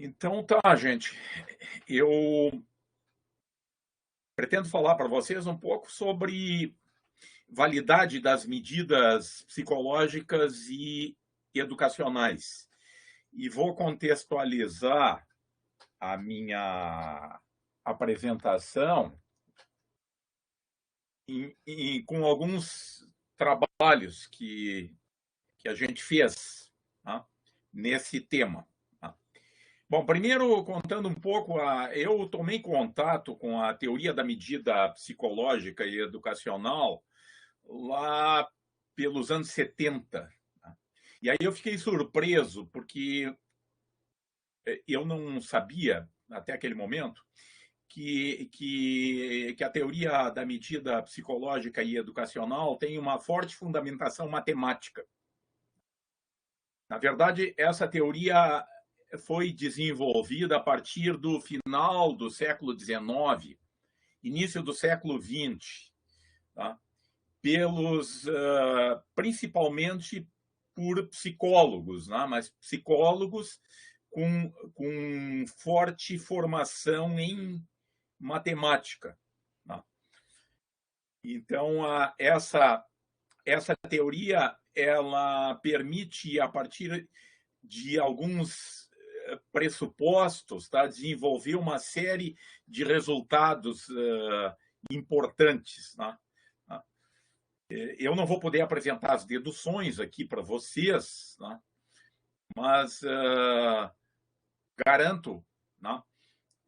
Então tá, gente. Eu pretendo falar para vocês um pouco sobre validade das medidas psicológicas e educacionais. E vou contextualizar a minha apresentação com alguns trabalhos que a gente fez, tá, nesse tema. Bom, primeiro contando um pouco, eu tomei contato com a teoria da medida psicológica e educacional lá pelos anos 70. E aí eu fiquei surpreso, porque eu não sabia, até aquele momento, que a teoria da medida psicológica e educacional tem uma forte fundamentação matemática. Na verdade, essa teoria foi desenvolvida a partir do final do século XIX, início do século XX, tá? Principalmente por psicólogos, né? Mas psicólogos com forte formação em matemática. Tá? Então, essa teoria ela permite, a partir de alguns pressupostos, tá, desenvolver uma série de resultados importantes. Tá? Eu não vou poder apresentar as deduções aqui para vocês, tá? Mas garanto, tá,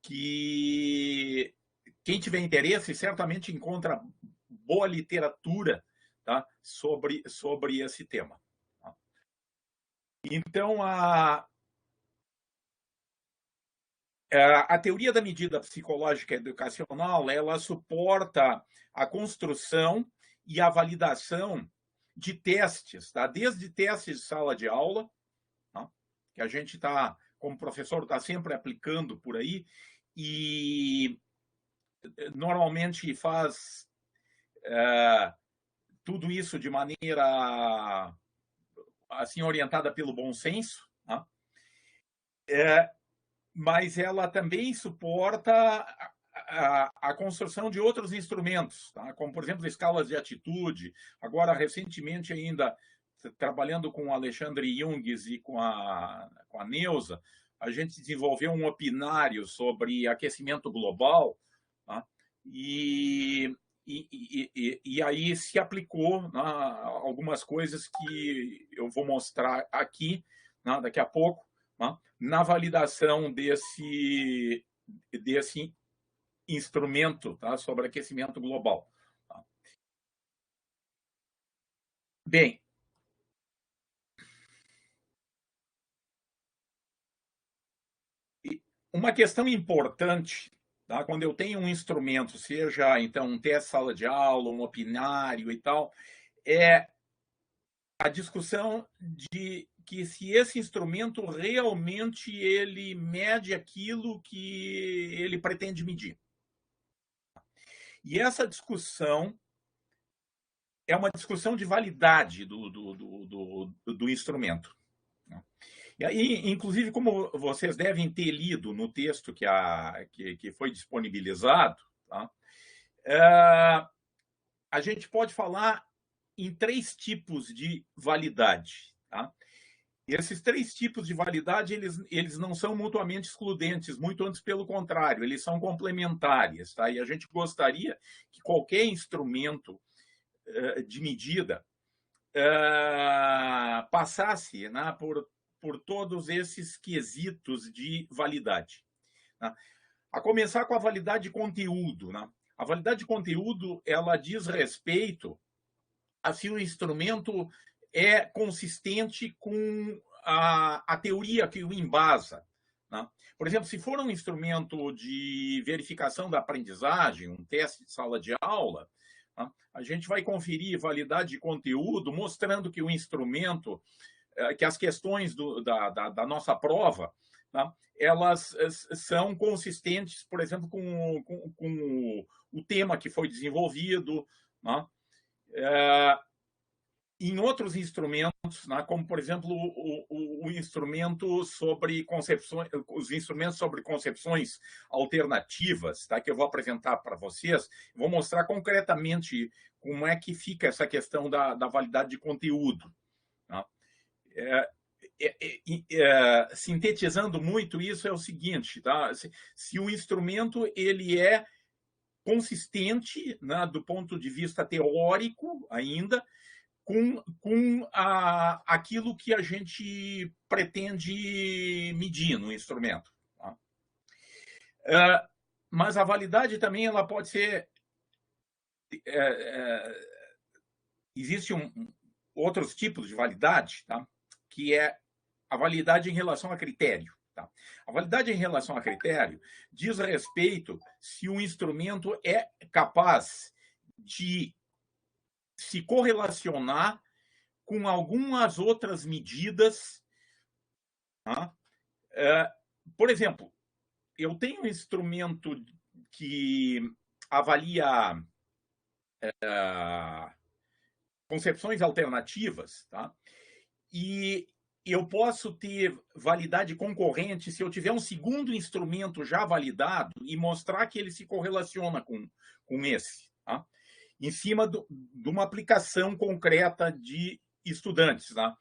que quem tiver interesse certamente encontra boa literatura, tá, sobre esse tema. Tá? Então, a teoria da medida psicológica educacional, ela suporta a construção e a validação de testes, tá? Desde testes de sala de aula, tá? Que a gente está, como professor, está sempre aplicando por aí, e normalmente faz tudo isso de maneira assim orientada pelo bom senso, tá? Mas ela também suporta a construção de outros instrumentos, tá? Como, por exemplo, escalas de atitude. Agora, recentemente ainda, trabalhando com o Alexandre Junges e com a Neuza, a gente desenvolveu um opinário sobre aquecimento global, tá? E aí se aplicou, né, algumas coisas que eu vou mostrar aqui, né, daqui a pouco, né, na validação desse instrumento, tá, sobre aquecimento global. Tá. Bem, uma questão importante, tá, quando eu tenho um instrumento, seja então um teste sala de aula, um opinário e tal, é a discussão de que se esse instrumento realmente ele mede aquilo que ele pretende medir. E essa discussão é uma discussão de validade do instrumento. E aí, inclusive, como vocês devem ter lido no texto que foi disponibilizado, tá? A gente pode falar em 3 tipos de validade. Tá? E esses 3 tipos de validade, eles não são mutuamente excludentes, muito antes pelo contrário, eles são complementares. Tá? E a gente gostaria que qualquer instrumento de medida passasse, né, por todos esses quesitos de validade. Né? A começar com a validade de conteúdo. Né? A validade de conteúdo, ela diz respeito a se o instrumento é consistente com a teoria que o embasa. Né? Por exemplo, se for um instrumento de verificação da aprendizagem, um teste de sala de aula, né, a gente vai conferir validade de conteúdo, mostrando que o instrumento, que as questões da nossa prova, né, elas são consistentes, por exemplo, com o tema que foi desenvolvido. Né? em outros instrumentos, né, como, por exemplo, o instrumento sobre concepções, os instrumentos sobre concepções alternativas, tá, que eu vou apresentar para vocês, vou mostrar concretamente como é que fica essa questão da validade de conteúdo. Tá? Sintetizando muito isso, é o seguinte, tá? Se o instrumento ele é consistente, né, do ponto de vista teórico ainda, com aquilo que a gente pretende medir no instrumento. Tá? Mas a validade também ela pode ser... Existem outros tipos de validade, tá? Que é a validade em relação a critério. Tá? A validade em relação a critério diz respeito se o instrumento é capaz de se correlacionar com algumas outras medidas. Tá? Por exemplo, eu tenho um instrumento que avalia concepções alternativas, tá? E eu posso ter validade concorrente se eu tiver um segundo instrumento já validado e mostrar que ele se correlaciona com esse, tá? Em cima de uma aplicação concreta de estudantes. Tá?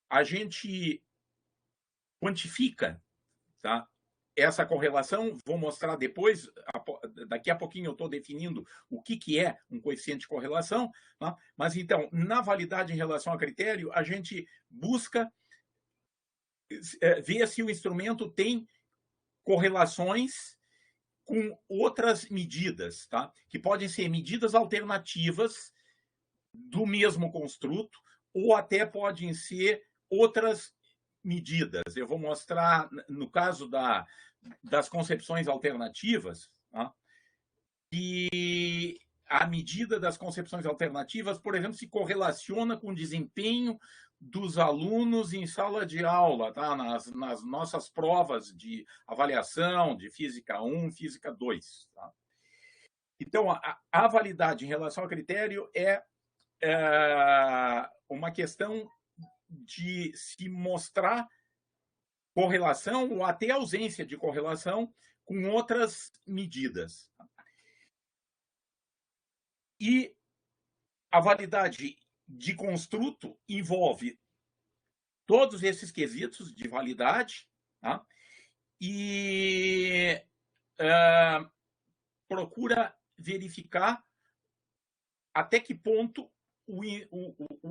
A gente quantifica, tá, essa correlação, vou mostrar depois, daqui a pouquinho eu estou definindo o que é um coeficiente de correlação, tá? Mas então, na validade em relação a critério, a gente busca ver se o instrumento tem correlações com outras medidas, tá? Que podem ser medidas alternativas do mesmo construto, ou até podem ser outras medidas. Eu vou mostrar, no caso das concepções alternativas, tá? Que a medida das concepções alternativas, por exemplo, se correlaciona com o desempenho dos alunos em sala de aula, tá? nas nossas provas de avaliação de Física 1, Física 2. Tá? Então, a validade em relação ao critério é uma questão de se mostrar correlação ou até ausência de correlação com outras medidas. E a validade de construto envolve todos esses quesitos de validade, tá? E procura verificar até que ponto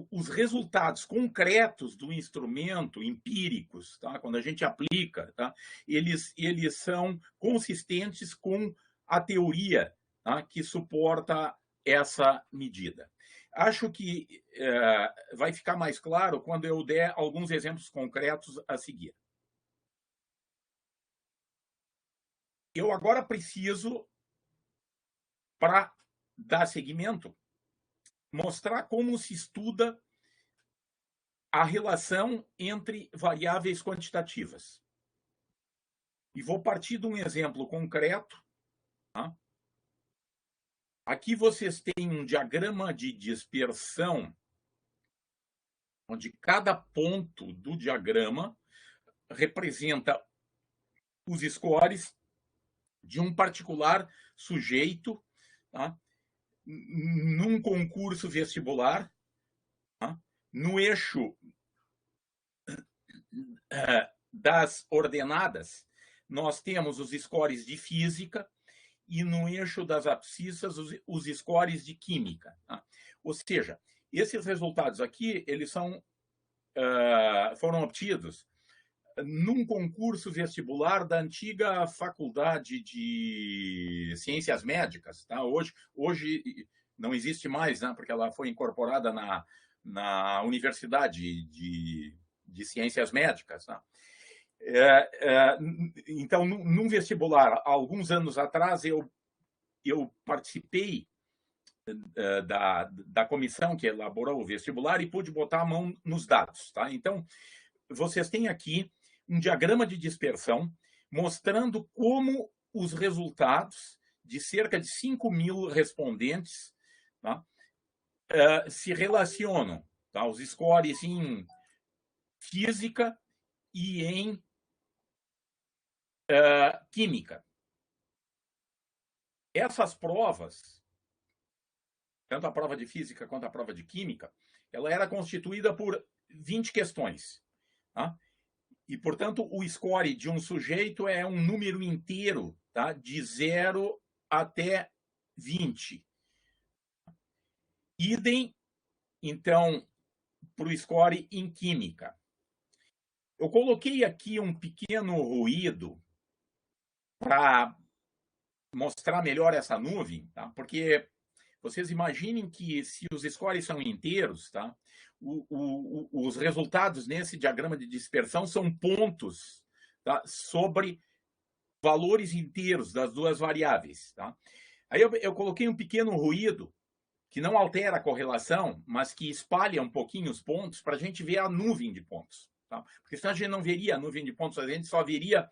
os resultados concretos do instrumento, empíricos, tá? Quando a gente aplica, tá? eles são consistentes com a teoria, tá? Que suporta essa medida. Acho que vai ficar mais claro quando eu der alguns exemplos concretos a seguir. Eu agora preciso, para dar seguimento, mostrar como se estuda a relação entre variáveis quantitativas. E vou partir de um exemplo concreto. Tá? Aqui vocês têm um diagrama de dispersão, onde cada ponto do diagrama representa os scores de um particular sujeito, tá? Num concurso vestibular, tá? No eixo das ordenadas, nós temos os scores de física e no eixo das abscissas os scores de química. Tá? Ou seja, esses resultados aqui eles foram obtidos num concurso vestibular da antiga Faculdade de Ciências Médicas. Tá? Hoje não existe mais, né? Porque ela foi incorporada na Universidade de Ciências Médicas. Tá? Então, num vestibular, há alguns anos atrás, eu participei da comissão que elaborou o vestibular e pude botar a mão nos dados. Tá? Então, vocês têm aqui um diagrama de dispersão mostrando como os resultados de cerca de 5.000 respondentes, tá? se relacionam, tá? Os scores em física e em química. Essas provas, tanto a prova de física quanto a prova de química, ela era constituída por 20 questões. Tá? E, portanto, o score de um sujeito é um número inteiro, tá? De 0 até 20. Idem, então, para o score em química. Eu coloquei aqui um pequeno ruído para mostrar melhor essa nuvem, tá? Porque vocês imaginem que se os scores são inteiros, tá? Os resultados nesse diagrama de dispersão são pontos, tá? Sobre valores inteiros das duas variáveis. Tá? Aí eu coloquei um pequeno ruído que não altera a correlação, mas que espalha um pouquinho os pontos para a gente ver a nuvem de pontos. Tá? Porque senão a gente não veria a nuvem de pontos, a gente só veria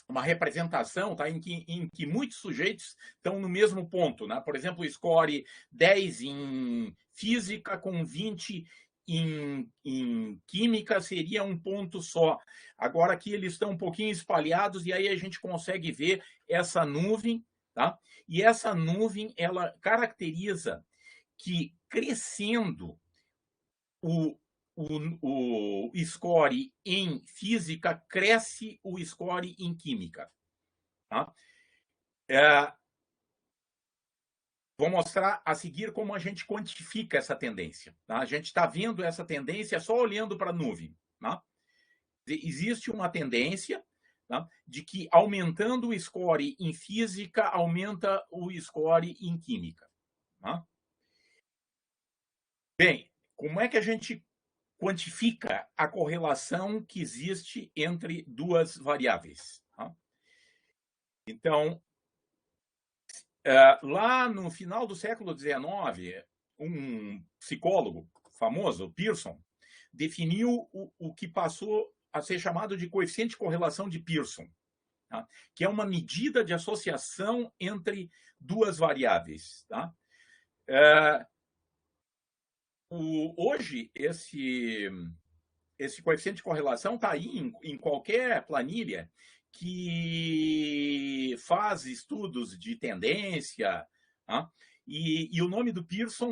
uma representação, tá, em que muitos sujeitos estão no mesmo ponto. Né? Por exemplo, score 10 em física com 20 em química seria um ponto só. Agora aqui eles estão um pouquinho espalhados e aí a gente consegue ver essa nuvem, tá? E essa nuvem, ela caracteriza que crescendo o score em física, cresce o score em química. Tá? Vou mostrar a seguir como a gente quantifica essa tendência. Tá? A gente está vendo essa tendência só olhando para a nuvem. Tá? Existe uma tendência, tá, de que aumentando o score em física, aumenta o score em química. Tá? Bem, como é que a gente quantifica a correlação que existe entre duas variáveis? Tá? Então, lá no final do século XIX, um psicólogo famoso, Pearson, definiu o que passou a ser chamado de coeficiente de correlação de Pearson, tá? Que é uma medida de associação entre duas variáveis. Tá? Hoje, esse coeficiente de correlação está aí em qualquer planilha que faz estudos de tendência, tá? E o nome do Pearson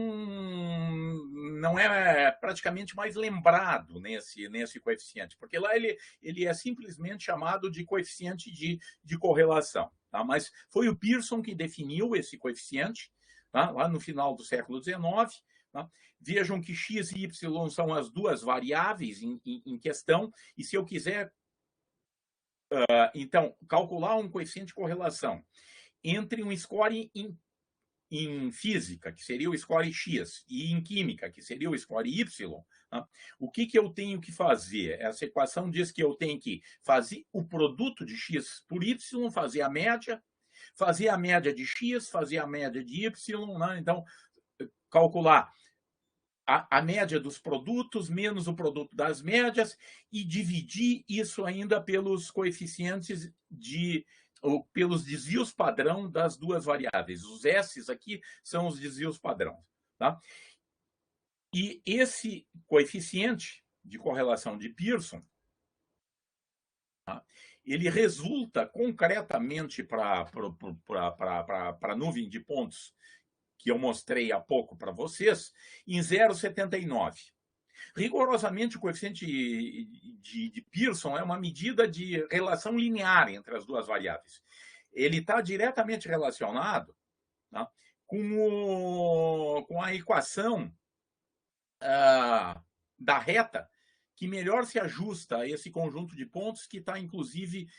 não é praticamente mais lembrado nesse coeficiente, porque lá ele é simplesmente chamado de coeficiente de correlação. Tá? Mas foi o Pearson que definiu esse coeficiente, tá? Lá no final do século XIX. Tá? Vejam que x e y são as duas variáveis em questão, e se eu quiser, então, calcular um coeficiente de correlação entre um score em física, que seria o score x, e em química, que seria o score y, tá? O que eu tenho que fazer? Essa equação diz que eu tenho que fazer o produto de x por y, fazer a média de x, fazer a média de y, né? Então, calcular a média dos produtos menos o produto das médias e dividir isso ainda pelos coeficientes ou pelos desvios padrão das duas variáveis. Os S aqui são os desvios padrão. Tá? E esse coeficiente de correlação de Pearson, tá? Ele resulta concretamente para a nuvem de pontos que eu mostrei há pouco para vocês, em 0,79. Rigorosamente, o coeficiente de Pearson é uma medida de relação linear entre as duas variáveis. Ele está diretamente relacionado, tá, com a equação da reta, que melhor se ajusta a esse conjunto de pontos que está, inclusive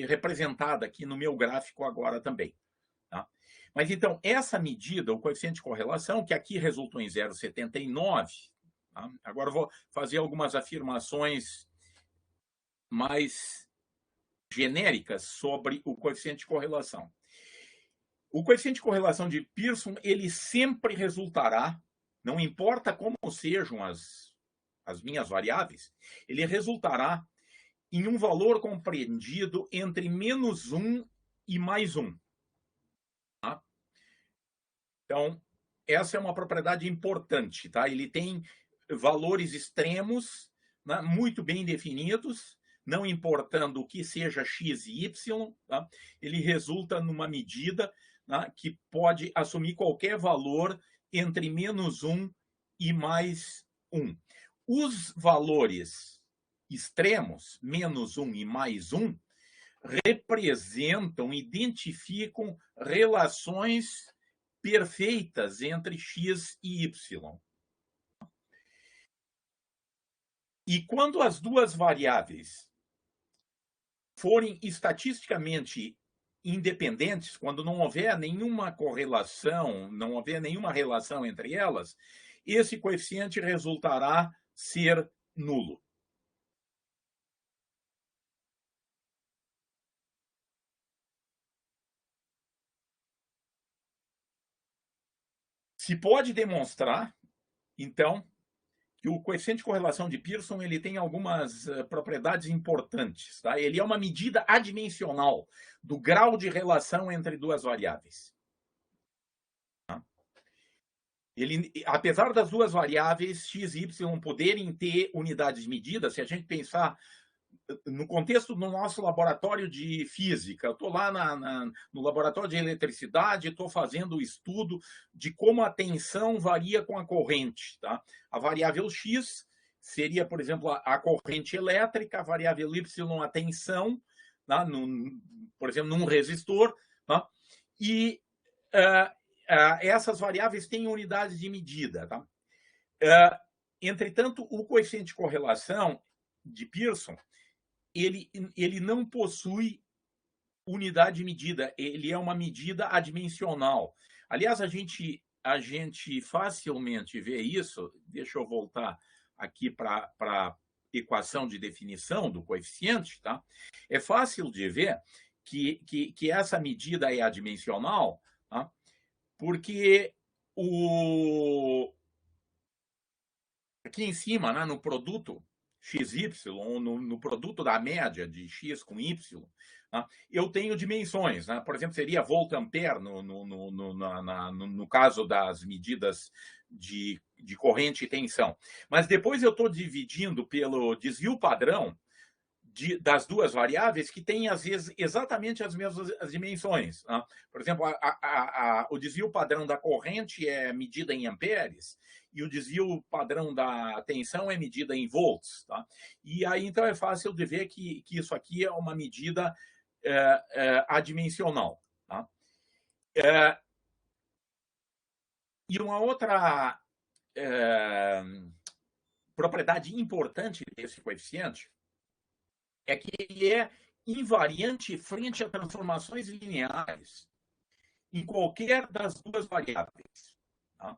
representada aqui no meu gráfico agora também. Tá? Mas então, essa medida, o coeficiente de correlação, que aqui resultou em 0,79, tá? Agora eu vou fazer algumas afirmações mais genéricas sobre o coeficiente de correlação. O coeficiente de correlação de Pearson, ele sempre resultará, não importa como sejam as minhas variáveis, ele resultará em um valor compreendido entre -1 e +1. Tá? Então, essa é uma propriedade importante. Tá? Ele tem valores extremos, né, muito bem definidos, não importando o que seja x e y, tá? Ele resulta numa medida, né, que pode assumir qualquer valor entre -1 e +1. Os valores extremos, -1 e +1, representam, identificam relações perfeitas entre x e y. E quando as duas variáveis forem estatisticamente independentes, quando não houver nenhuma correlação, não houver nenhuma relação entre elas, esse coeficiente resultará ser nulo. Se pode demonstrar, então, que o coeficiente de correlação de Pearson ele tem algumas propriedades importantes. Tá? Ele é uma medida adimensional do grau de relação entre duas variáveis. Tá? Ele, apesar das duas variáveis x e y poderem ter unidades de medida, se a gente pensar no contexto do nosso laboratório de física, eu estou lá no laboratório de eletricidade, estou fazendo o estudo de como a tensão varia com a corrente. Tá? A variável x seria, por exemplo, a corrente elétrica, a variável y, a tensão, tá? Por exemplo, num resistor. Tá? E essas variáveis têm unidades de medida. Tá? Entretanto, o coeficiente de correlação de Pearson ele não possui unidade de medida, ele é uma medida adimensional. Aliás, a gente facilmente vê isso. Deixa eu voltar aqui para a equação de definição do coeficiente. Tá? É fácil de ver que essa medida é adimensional, tá? Porque aqui em cima, né, no produto XY, no produto da média de X com Y, né, eu tenho dimensões. Né? Por exemplo, seria volt-ampere no caso das medidas de corrente e tensão. Mas depois eu estou dividindo pelo desvio padrão das duas variáveis que têm, às vezes, exatamente as mesmas dimensões. Né? Por exemplo, o desvio padrão da corrente é medida em amperes e o desvio padrão da tensão é medida em volts. Tá? E aí, então, é fácil de ver que isso aqui é uma medida adimensional. Tá? E uma outra propriedade importante desse coeficiente é que ele é invariante frente a transformações lineares em qualquer das duas variáveis. Tá?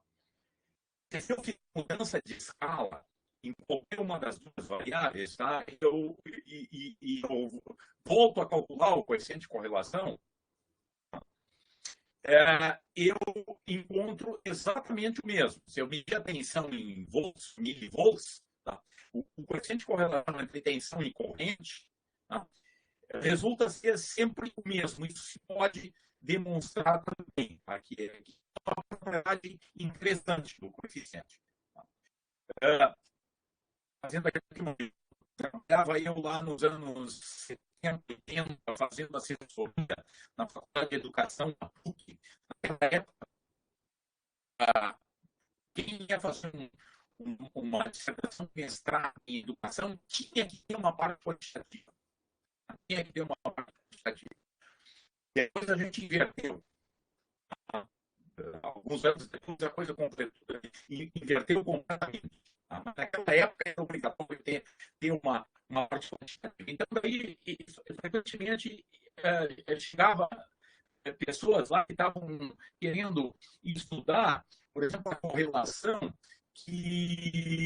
Se eu fizer mudança de escala em qualquer uma das duas variáveis, tá? eu volto a calcular o coeficiente de correlação, eu encontro exatamente o mesmo. Se eu medir a tensão em volts, milivolts, tá? o coeficiente de correlação entre tensão e corrente, tá? Resulta ser sempre o mesmo. Isso se pode demonstrar também. Aqui é uma propriedade interessante do coeficiente. Fazendo aqui trabalhava eu lá nos anos 70, 80, fazendo assessoria na Faculdade de Educação da PUC. Naquela época, quem ia fazer uma dissertação de mestrado em educação tinha que ter uma parte quantitativa. Tinha que ter uma parte quantitativa. Depois a gente inverteu. Alguns anos depois a coisa inverteu completamente. Naquela época era obrigatório ter uma parte quantitativa. Então, daí, frequentemente, chegava pessoas lá que estavam querendo estudar, por exemplo, a correlação que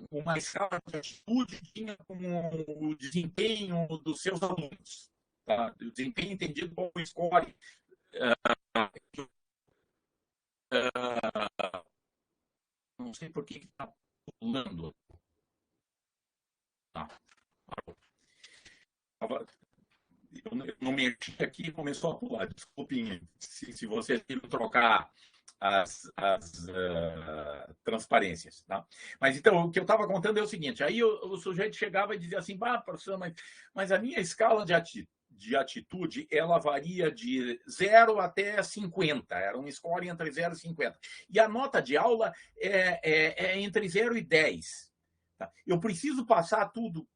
uma escala de atitude tinha como o desempenho dos seus alunos. Tá? O desempenho entendido como score. Não sei por que está pulando. Tá. eu não mexi aqui e começou a pular. Desculpem se vocês viram trocar as transparências. Tá? Mas então, o que eu estava contando é o seguinte: aí o sujeito chegava e dizia assim, bah, professor, mas a minha escala de atitude, ela varia de 0 até 50, era um score entre 0 e 50. E a nota de aula é entre 0 e 10. Tá? Eu preciso passar tudo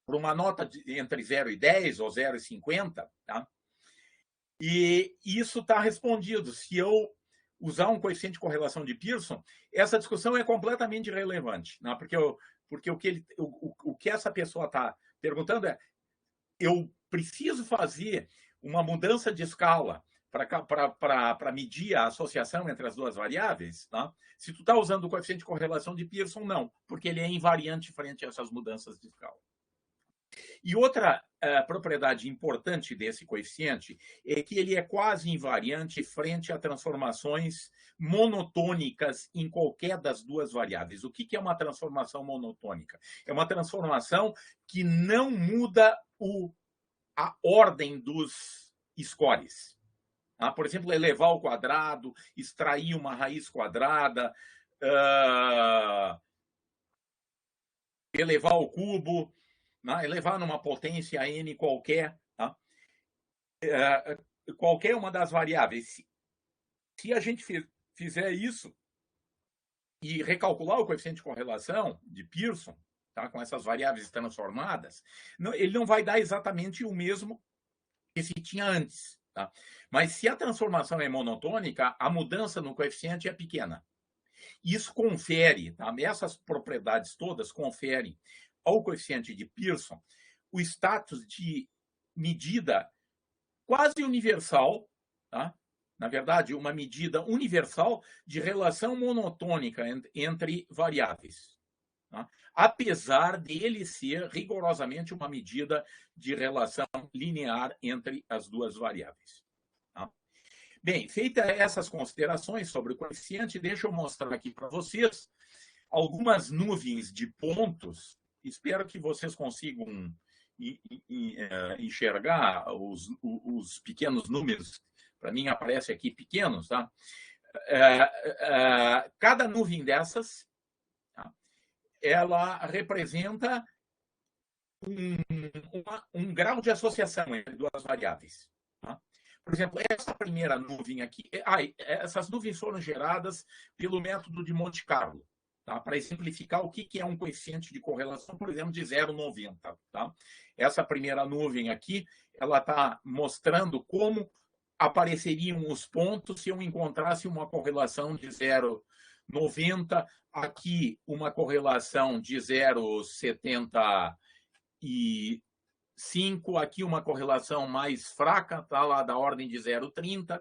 por uma nota entre 0 e 10 ou 0 e 50, tá? E isso está respondido. Se eu usar um coeficiente de correlação de Pearson, essa discussão é completamente irrelevante, né? Porque o que essa pessoa está perguntando é: eu preciso fazer uma mudança de escala para medir a associação entre as duas variáveis? Tá? Se tu está usando o coeficiente de correlação de Pearson, não, porque ele é invariante frente a essas mudanças de escala. E outra propriedade importante desse coeficiente é que ele é quase invariante frente a transformações monotônicas em qualquer das duas variáveis. O que é uma transformação monotônica? É uma transformação que não muda a ordem dos scores. Por exemplo, elevar ao quadrado, extrair uma raiz quadrada, elevar ao cubo, elevar numa potência n qualquer, tá? Qualquer uma das variáveis. Se a gente fizer isso e recalcular o coeficiente de correlação de Pearson, tá, com essas variáveis transformadas, ele não vai dar exatamente o mesmo que se tinha antes. Tá? Mas se a transformação é monotônica, a mudança no coeficiente é pequena. Isso confere, tá? Essas propriedades todas conferem ao coeficiente de Pearson o status de medida quase universal, tá? Na verdade, uma medida universal de relação monotônica entre variáveis, tá? Apesar dele ser rigorosamente uma medida de relação linear entre as duas variáveis. Tá? Bem, feitas essas considerações sobre o coeficiente, deixa eu mostrar aqui para vocês algumas nuvens de pontos. Espero que vocês consigam enxergar os pequenos números. Para mim, aparece aqui pequenos. Tá? Cada nuvem dessas, tá? Ela representa um grau de associação entre duas variáveis. Tá? Por exemplo, essa primeira nuvem aqui, essas nuvens foram geradas pelo método de Monte Carlo, tá? Para exemplificar o que é um coeficiente de correlação, por exemplo, de 0,90. Tá? Essa primeira nuvem aqui, ela está mostrando como apareceriam os pontos se eu encontrasse uma correlação de 0,90, aqui uma correlação de 0,75, aqui uma correlação mais fraca, tá lá da ordem de 0,30.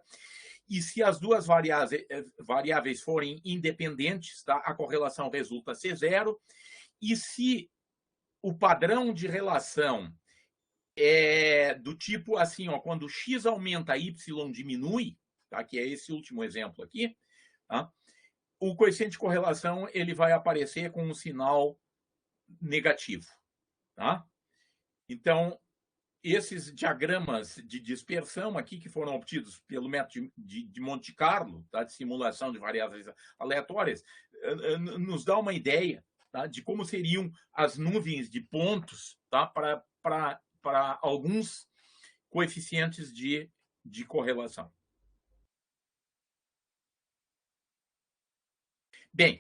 E se as duas variáveis forem independentes, tá, a correlação resulta ser 0. E se o padrão de relação é do tipo assim, ó, quando x aumenta, y diminui, tá, que é esse último exemplo aqui, tá, o coeficiente de correlação ele vai aparecer com um sinal negativo. Tá? Então, esses diagramas de dispersão aqui, que foram obtidos pelo método de Monte Carlo, tá, de simulação de variáveis aleatórias, nos dá uma ideia, tá, de como seriam as nuvens de pontos, tá, para alguns coeficientes de correlação. Bem,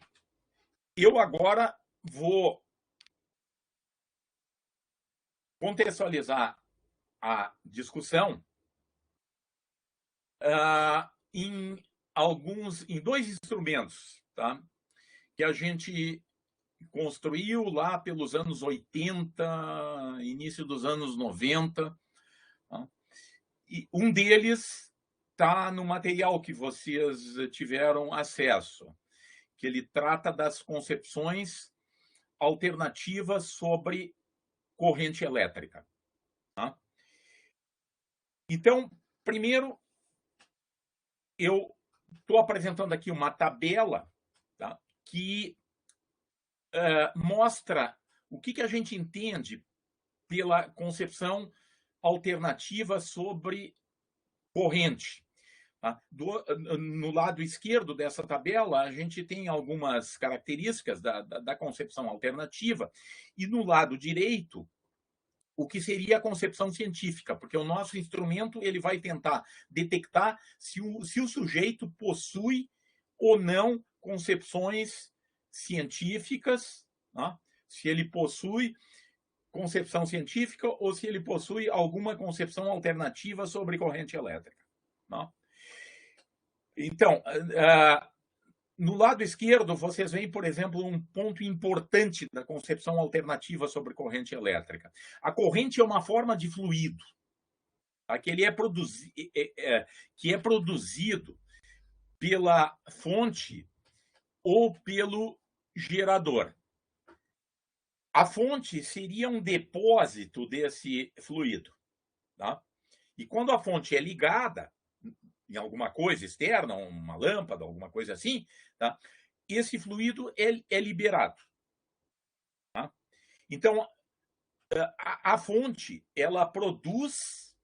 eu agora vou contextualizar a discussão em dois instrumentos, tá? Que a gente construiu lá pelos anos 80, início dos anos 90. Tá? E um deles está no material que vocês tiveram acesso, que ele trata das concepções alternativas sobre corrente elétrica. Tá? Então, primeiro, eu estou apresentando aqui uma tabela, tá, que mostra o que a gente entende pela concepção alternativa sobre corrente. No lado esquerdo dessa tabela, a gente tem algumas características da concepção alternativa, e no lado direito, o que seria a concepção científica, porque o nosso instrumento ele vai tentar detectar se o sujeito possui ou não concepções científicas, né? Se ele possui concepção científica ou se ele possui alguma concepção alternativa sobre corrente elétrica. Né? Então, no lado esquerdo, vocês veem, por exemplo, um ponto importante da concepção alternativa sobre corrente elétrica. A corrente é uma forma de fluido, tá? Que é produzido pela fonte ou pelo gerador. A fonte seria um depósito desse fluido. Tá? E quando a fonte é ligada em alguma coisa externa, uma lâmpada, alguma coisa assim, tá? Esse fluido é liberado. Tá? Então, a fonte, ela produz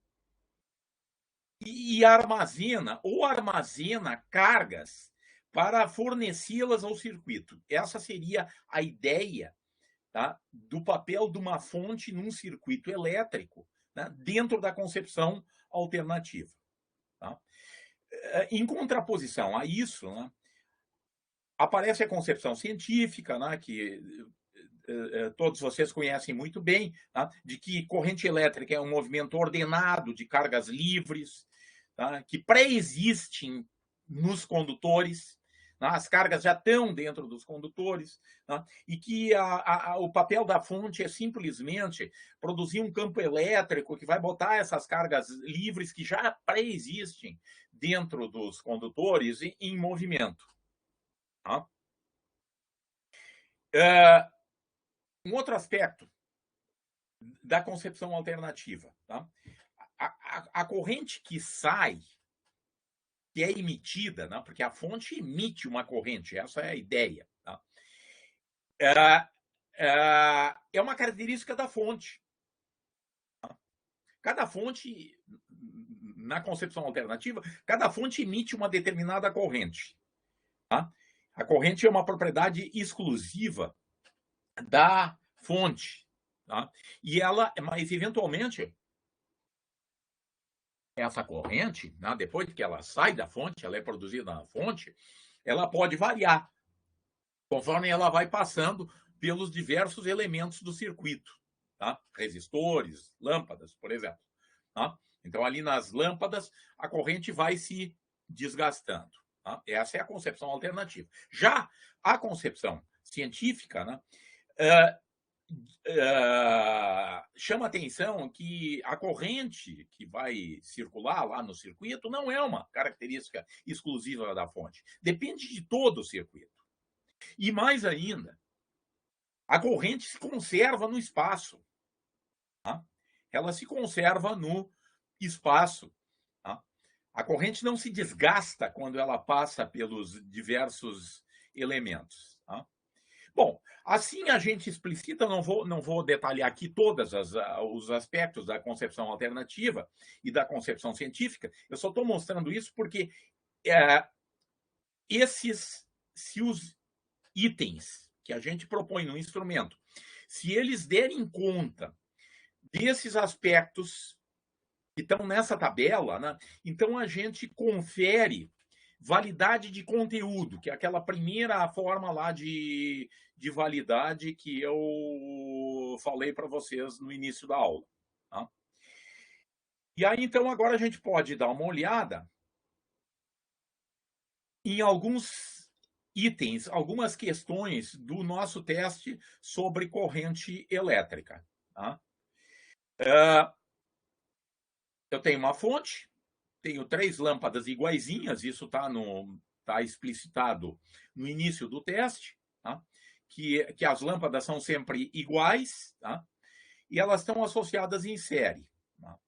e armazena, ou armazena cargas para fornecê-las ao circuito. Essa seria a ideia, tá, do papel de uma fonte num circuito elétrico, né, dentro da concepção alternativa. Tá? Em contraposição a isso, né, aparece a concepção científica, né, que todos vocês conhecem muito bem, tá, de que corrente elétrica é um movimento ordenado de cargas livres, tá, que pré-existem nos condutores, tá, as cargas já estão dentro dos condutores, tá, e que o papel da fonte é simplesmente produzir um campo elétrico que vai botar essas cargas livres que já pré-existem dentro dos condutores em movimento. Tá? Um outro aspecto da concepção alternativa. Tá? A corrente que sai, que é emitida, né? Porque a fonte emite uma corrente, essa é a ideia. Tá? É uma característica da fonte. Tá? Cada fonte, na concepção alternativa, cada fonte emite uma determinada corrente. Tá? A corrente é uma propriedade exclusiva da fonte. Tá? E ela, mas eventualmente, essa corrente, né, depois que ela sai da fonte, ela é produzida na fonte, ela pode variar conforme ela vai passando pelos diversos elementos do circuito, tá? Resistores, lâmpadas, por exemplo. Tá? Então, ali nas lâmpadas, a corrente vai se desgastando. Tá? Essa é a concepção alternativa. Já a concepção científica, né, chama atenção que a corrente que vai circular lá no circuito não é uma característica exclusiva da fonte. Depende de todo o circuito. E mais ainda, a corrente se conserva no espaço. Tá? Ela se conserva no espaço. Tá? A corrente não se desgasta quando ela passa pelos diversos elementos. Tá? Bom, assim a gente explicita, não vou detalhar aqui todos os aspectos da concepção alternativa e da concepção científica, eu só estou mostrando isso porque se os itens que a gente propõe no instrumento, se eles derem conta desses aspectos que estão nessa tabela, né, então a gente confere validade de conteúdo, que é aquela primeira forma lá de validade que eu falei para vocês no início da aula. Tá? E aí, então, agora a gente pode dar uma olhada em alguns itens, algumas questões do nosso teste sobre corrente elétrica. Tá? Eu tenho uma fonte, tenho 3 lâmpadas iguaizinhas, isso tá explicitado no início do teste, tá? Que as lâmpadas são sempre iguais, tá? E elas estão associadas em série. Tá?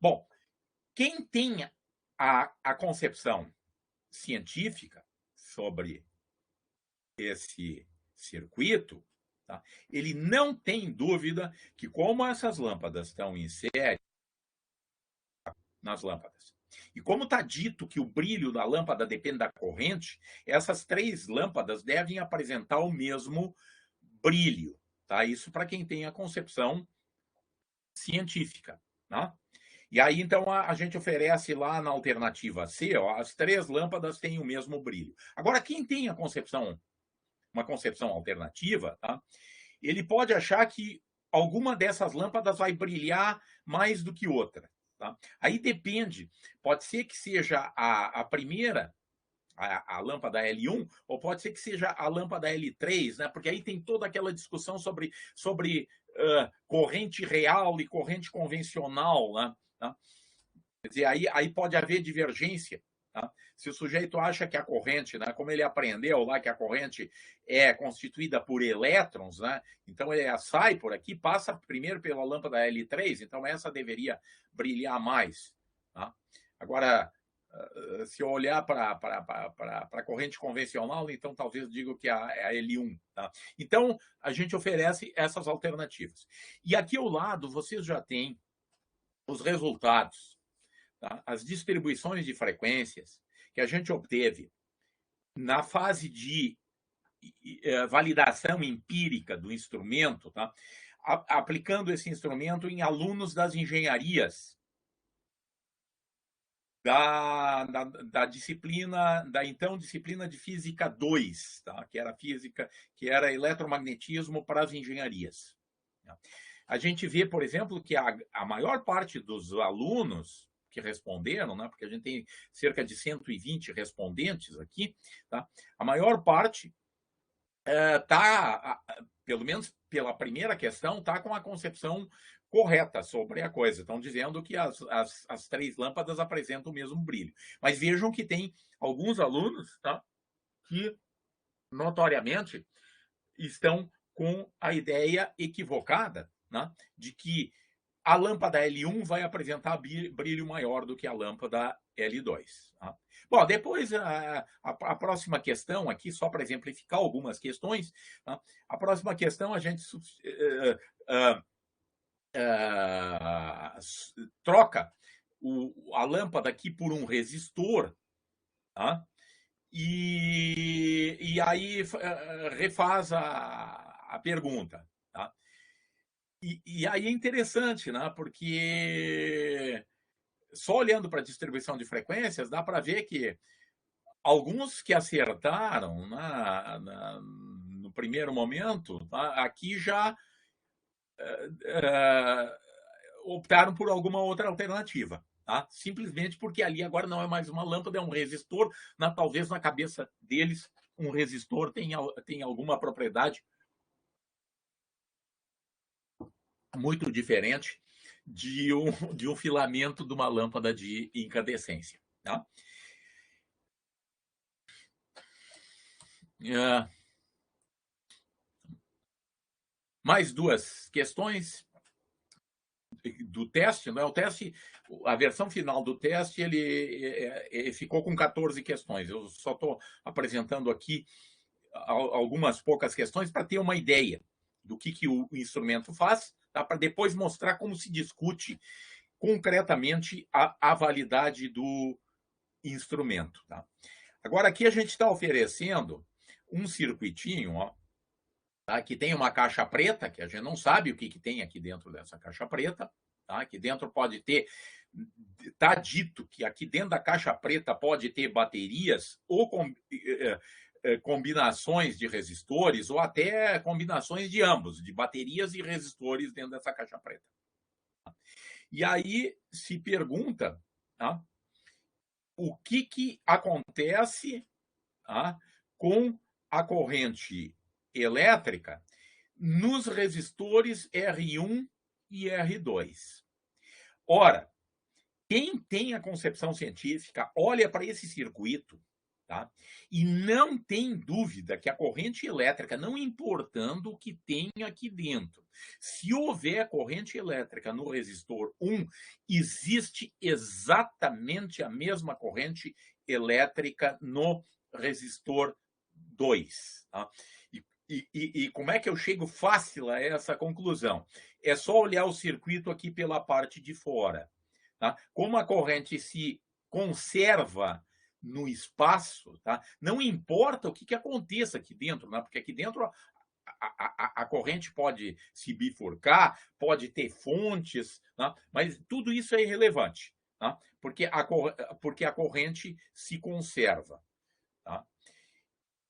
Bom, quem tem a concepção científica sobre esse circuito, tá? Ele não tem dúvida que, como essas lâmpadas estão em série nas lâmpadas, e como está dito que o brilho da lâmpada depende da corrente, essas 3 lâmpadas devem apresentar o mesmo brilho, tá? Isso para quem tem a concepção científica, tá? E aí, então, a gente oferece lá na alternativa C, ó, as 3 lâmpadas têm o mesmo brilho. Agora, quem tem uma concepção alternativa, tá? Ele pode achar que alguma dessas lâmpadas vai brilhar mais do que outra. Tá? Aí depende, pode ser que seja a primeira, a lâmpada L1, ou pode ser que seja a lâmpada L3, né? Porque aí tem toda aquela discussão sobre corrente real e corrente convencional, né? Tá? Quer dizer, aí pode haver divergência. Tá? Se o sujeito acha que a corrente, né, como ele aprendeu lá que a corrente é constituída por elétrons, né, então ele sai por aqui, passa primeiro pela lâmpada L3, então essa deveria brilhar mais. Tá? Agora, se eu olhar para a corrente convencional, então talvez diga que é a L1. Tá? Então, a gente oferece essas alternativas. E aqui ao lado, vocês já têm os resultados, tá? As distribuições de frequências que a gente obteve na fase de validação empírica do instrumento, tá? Aplicando esse instrumento em alunos das engenharias da disciplina, da então disciplina de Física 2, tá? Que era eletromagnetismo para as engenharias. Tá? A gente vê, por exemplo, que a maior parte dos alunos que responderam, né, porque a gente tem cerca de 120 respondentes aqui, tá? A maior parte está, pelo menos pela primeira questão, está com a concepção correta sobre a coisa. Estão dizendo que as 3 lâmpadas apresentam o mesmo brilho. Mas vejam que tem alguns alunos, tá, que notoriamente estão com a ideia equivocada, né, de que a lâmpada L1 vai apresentar brilho maior do que a lâmpada L2. Tá? Bom, depois a próxima questão aqui, só para exemplificar algumas questões, tá? A próxima questão a gente troca a lâmpada aqui por um resistor, tá? E aí refaz a pergunta. Tá? E aí é interessante, né? Porque só olhando para a distribuição de frequências, dá para ver que alguns que acertaram no primeiro momento, tá? Aqui já optaram por alguma outra alternativa. Tá? Simplesmente porque ali agora não é mais uma lâmpada, é um resistor. Talvez na cabeça deles um resistor tenha alguma propriedade muito diferente de um filamento de uma lâmpada de incandescência. Tá? Mais 2 questões do teste, não é? O teste, a versão final do teste, ele ficou com 14 questões. Eu só estou apresentando aqui algumas poucas questões para ter uma ideia do que o instrumento faz, tá? Para depois mostrar como se discute concretamente a validade do instrumento. Tá? Agora, aqui a gente está oferecendo um circuitinho, ó, tá? Que tem uma caixa preta, que a gente não sabe o que tem aqui dentro dessa caixa preta. Tá? Aqui dentro pode ter, está dito que aqui dentro da caixa preta pode ter baterias ou combinações de resistores ou até combinações de ambos, de baterias e resistores dentro dessa caixa preta. E aí se pergunta, tá, o que acontece, tá, com a corrente elétrica nos resistores R1 e R2. Ora, quem tem a concepção científica olha para esse circuito, tá? E não tem dúvida que a corrente elétrica, não importando o que tem aqui dentro, se houver corrente elétrica no resistor 1, existe exatamente a mesma corrente elétrica no resistor 2. Tá? E como é que eu chego fácil a essa conclusão? É só olhar o circuito aqui pela parte de fora. Tá? Como a corrente se conserva no espaço, tá? Não importa o que aconteça aqui dentro, né? Porque aqui dentro a corrente pode se bifurcar, pode ter fontes, tá? Mas tudo isso é irrelevante, tá? Porque a corrente se conserva. Tá?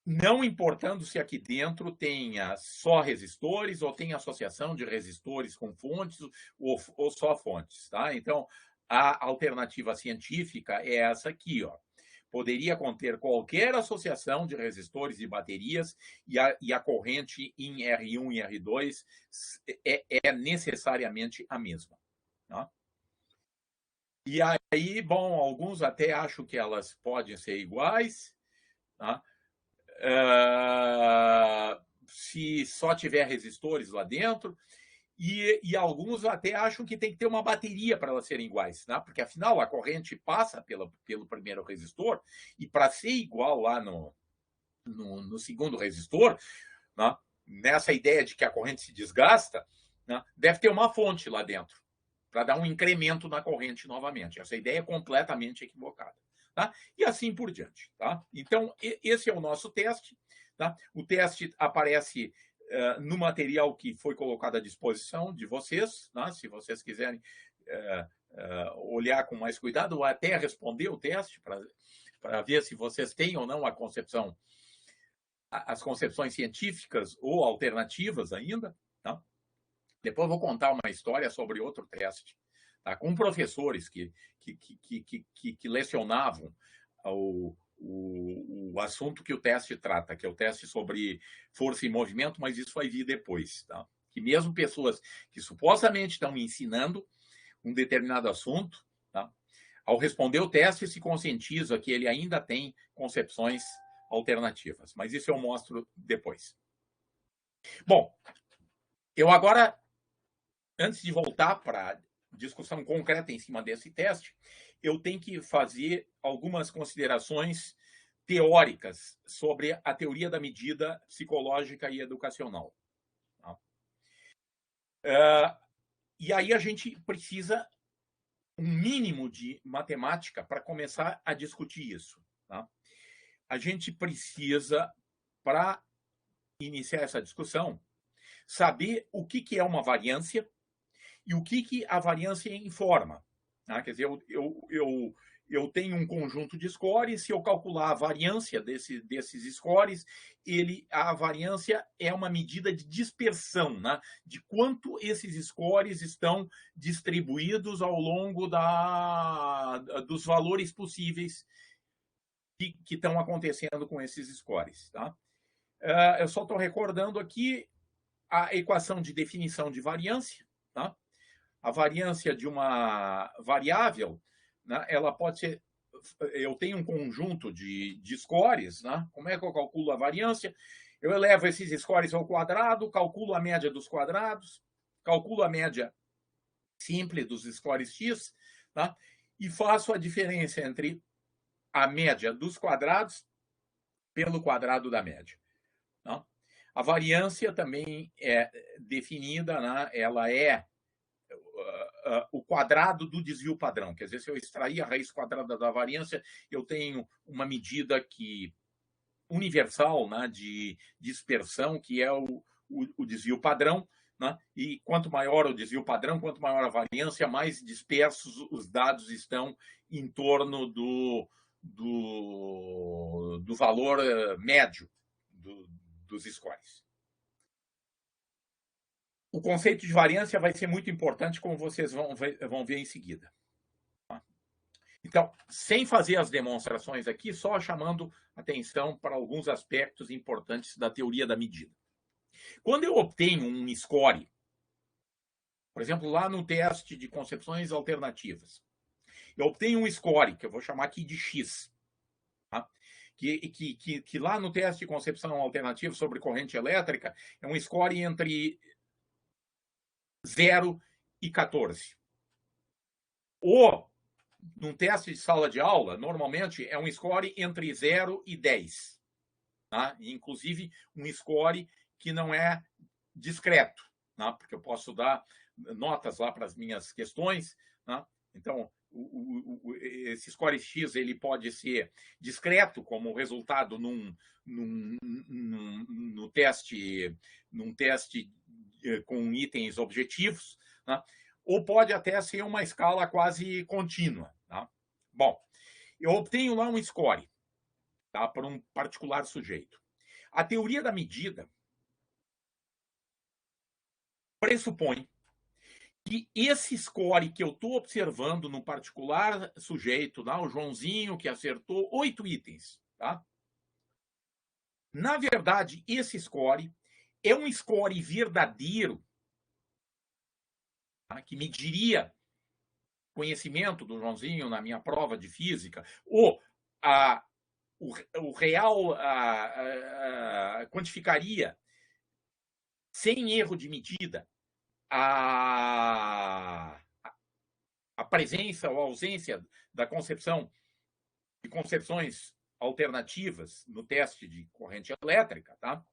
Não importando se aqui dentro tenha só resistores ou tem associação de resistores com fontes ou só fontes. Tá? Então, a alternativa científica é essa aqui, ó. Poderia conter qualquer associação de resistores e baterias e a corrente em R1 e R2 é necessariamente a mesma. Tá? E aí, bom, alguns até acham que elas podem ser iguais, tá? Se só tiver resistores lá dentro, e alguns até acham que tem que ter uma bateria para elas serem iguais, né? Porque afinal a corrente passa pelo primeiro resistor, e para ser igual lá no segundo resistor, né? Nessa ideia de que a corrente se desgasta, né? Deve ter uma fonte lá dentro, para dar um incremento na corrente novamente. Essa ideia é completamente equivocada. Tá? E assim por diante. Tá? Então, esse é o nosso teste. Tá? O teste aparece no material que foi colocado à disposição de vocês. Tá? Se vocês quiserem olhar com mais cuidado, ou até responder o teste, para ver se vocês têm ou não as concepções científicas ou alternativas ainda. Tá? Depois eu vou contar uma história sobre outro teste, tá? Com professores que lecionavam o assunto que o teste trata, que é o teste sobre força e movimento, mas isso vai vir depois. Tá? Que mesmo pessoas que supostamente estão ensinando um determinado assunto, tá? Ao responder o teste, se conscientiza que ele ainda tem concepções alternativas. Mas isso eu mostro depois. Bom, eu agora, antes de voltar para a discussão concreta em cima desse teste, eu tenho que fazer algumas considerações teóricas sobre a teoria da medida psicológica e educacional. E aí a gente precisa um mínimo de matemática para começar a discutir isso. Tá? A gente precisa, para iniciar essa discussão, saber o que é uma variância e o que a variância informa. Tá? Quer dizer, eu tenho um conjunto de scores, se eu calcular a variância desses scores, a variância é uma medida de dispersão, né? De quanto esses scores estão distribuídos ao longo dos valores possíveis que estão acontecendo com esses scores. Tá? Eu só estou recordando aqui a equação de definição de variância. Tá? A variância de uma variável, né, ela pode ser. Eu tenho um conjunto de scores, né? Como é que eu calculo a variância? Eu elevo esses scores ao quadrado, calculo a média dos quadrados, calculo a média simples dos scores x, tá? E faço a diferença entre a média dos quadrados pelo quadrado da média. Tá? A variância também é definida, né? Ela é o quadrado do desvio padrão. Quer dizer, se eu extrair a raiz quadrada da variância, eu tenho uma medida universal, né, de dispersão, que é o desvio padrão. Né? E quanto maior o desvio padrão, quanto maior a variância, mais dispersos os dados estão em torno do valor médio dos scores. O conceito de variância vai ser muito importante, como vocês vão ver em seguida. Então, sem fazer as demonstrações aqui, só chamando atenção para alguns aspectos importantes da teoria da medida. Quando eu obtenho um score, por exemplo, lá no teste de concepções alternativas, eu obtenho um score, que eu vou chamar aqui de X, tá? que lá no teste de concepção alternativa sobre corrente elétrica é um score entre 0 e 14. Ou, num teste de sala de aula, normalmente é um score entre 0 e 10. Tá? Inclusive, um score que não é discreto, né? Porque eu posso dar notas lá para as minhas questões, né? Então, esse score X ele pode ser discreto como resultado num teste com itens objetivos, né? Ou pode até ser uma escala quase contínua. Tá? Bom, eu obtenho lá um score, tá, para um particular sujeito. A teoria da medida pressupõe que esse score que eu estou observando no particular sujeito, tá, o Joãozinho que acertou 8 itens, tá? Na verdade, esse score é um score verdadeiro, tá, que mediria conhecimento do Joãozinho na minha prova de física, ou o real quantificaria, sem erro de medida, a presença ou ausência da concepção de concepções alternativas no teste de corrente elétrica, tá?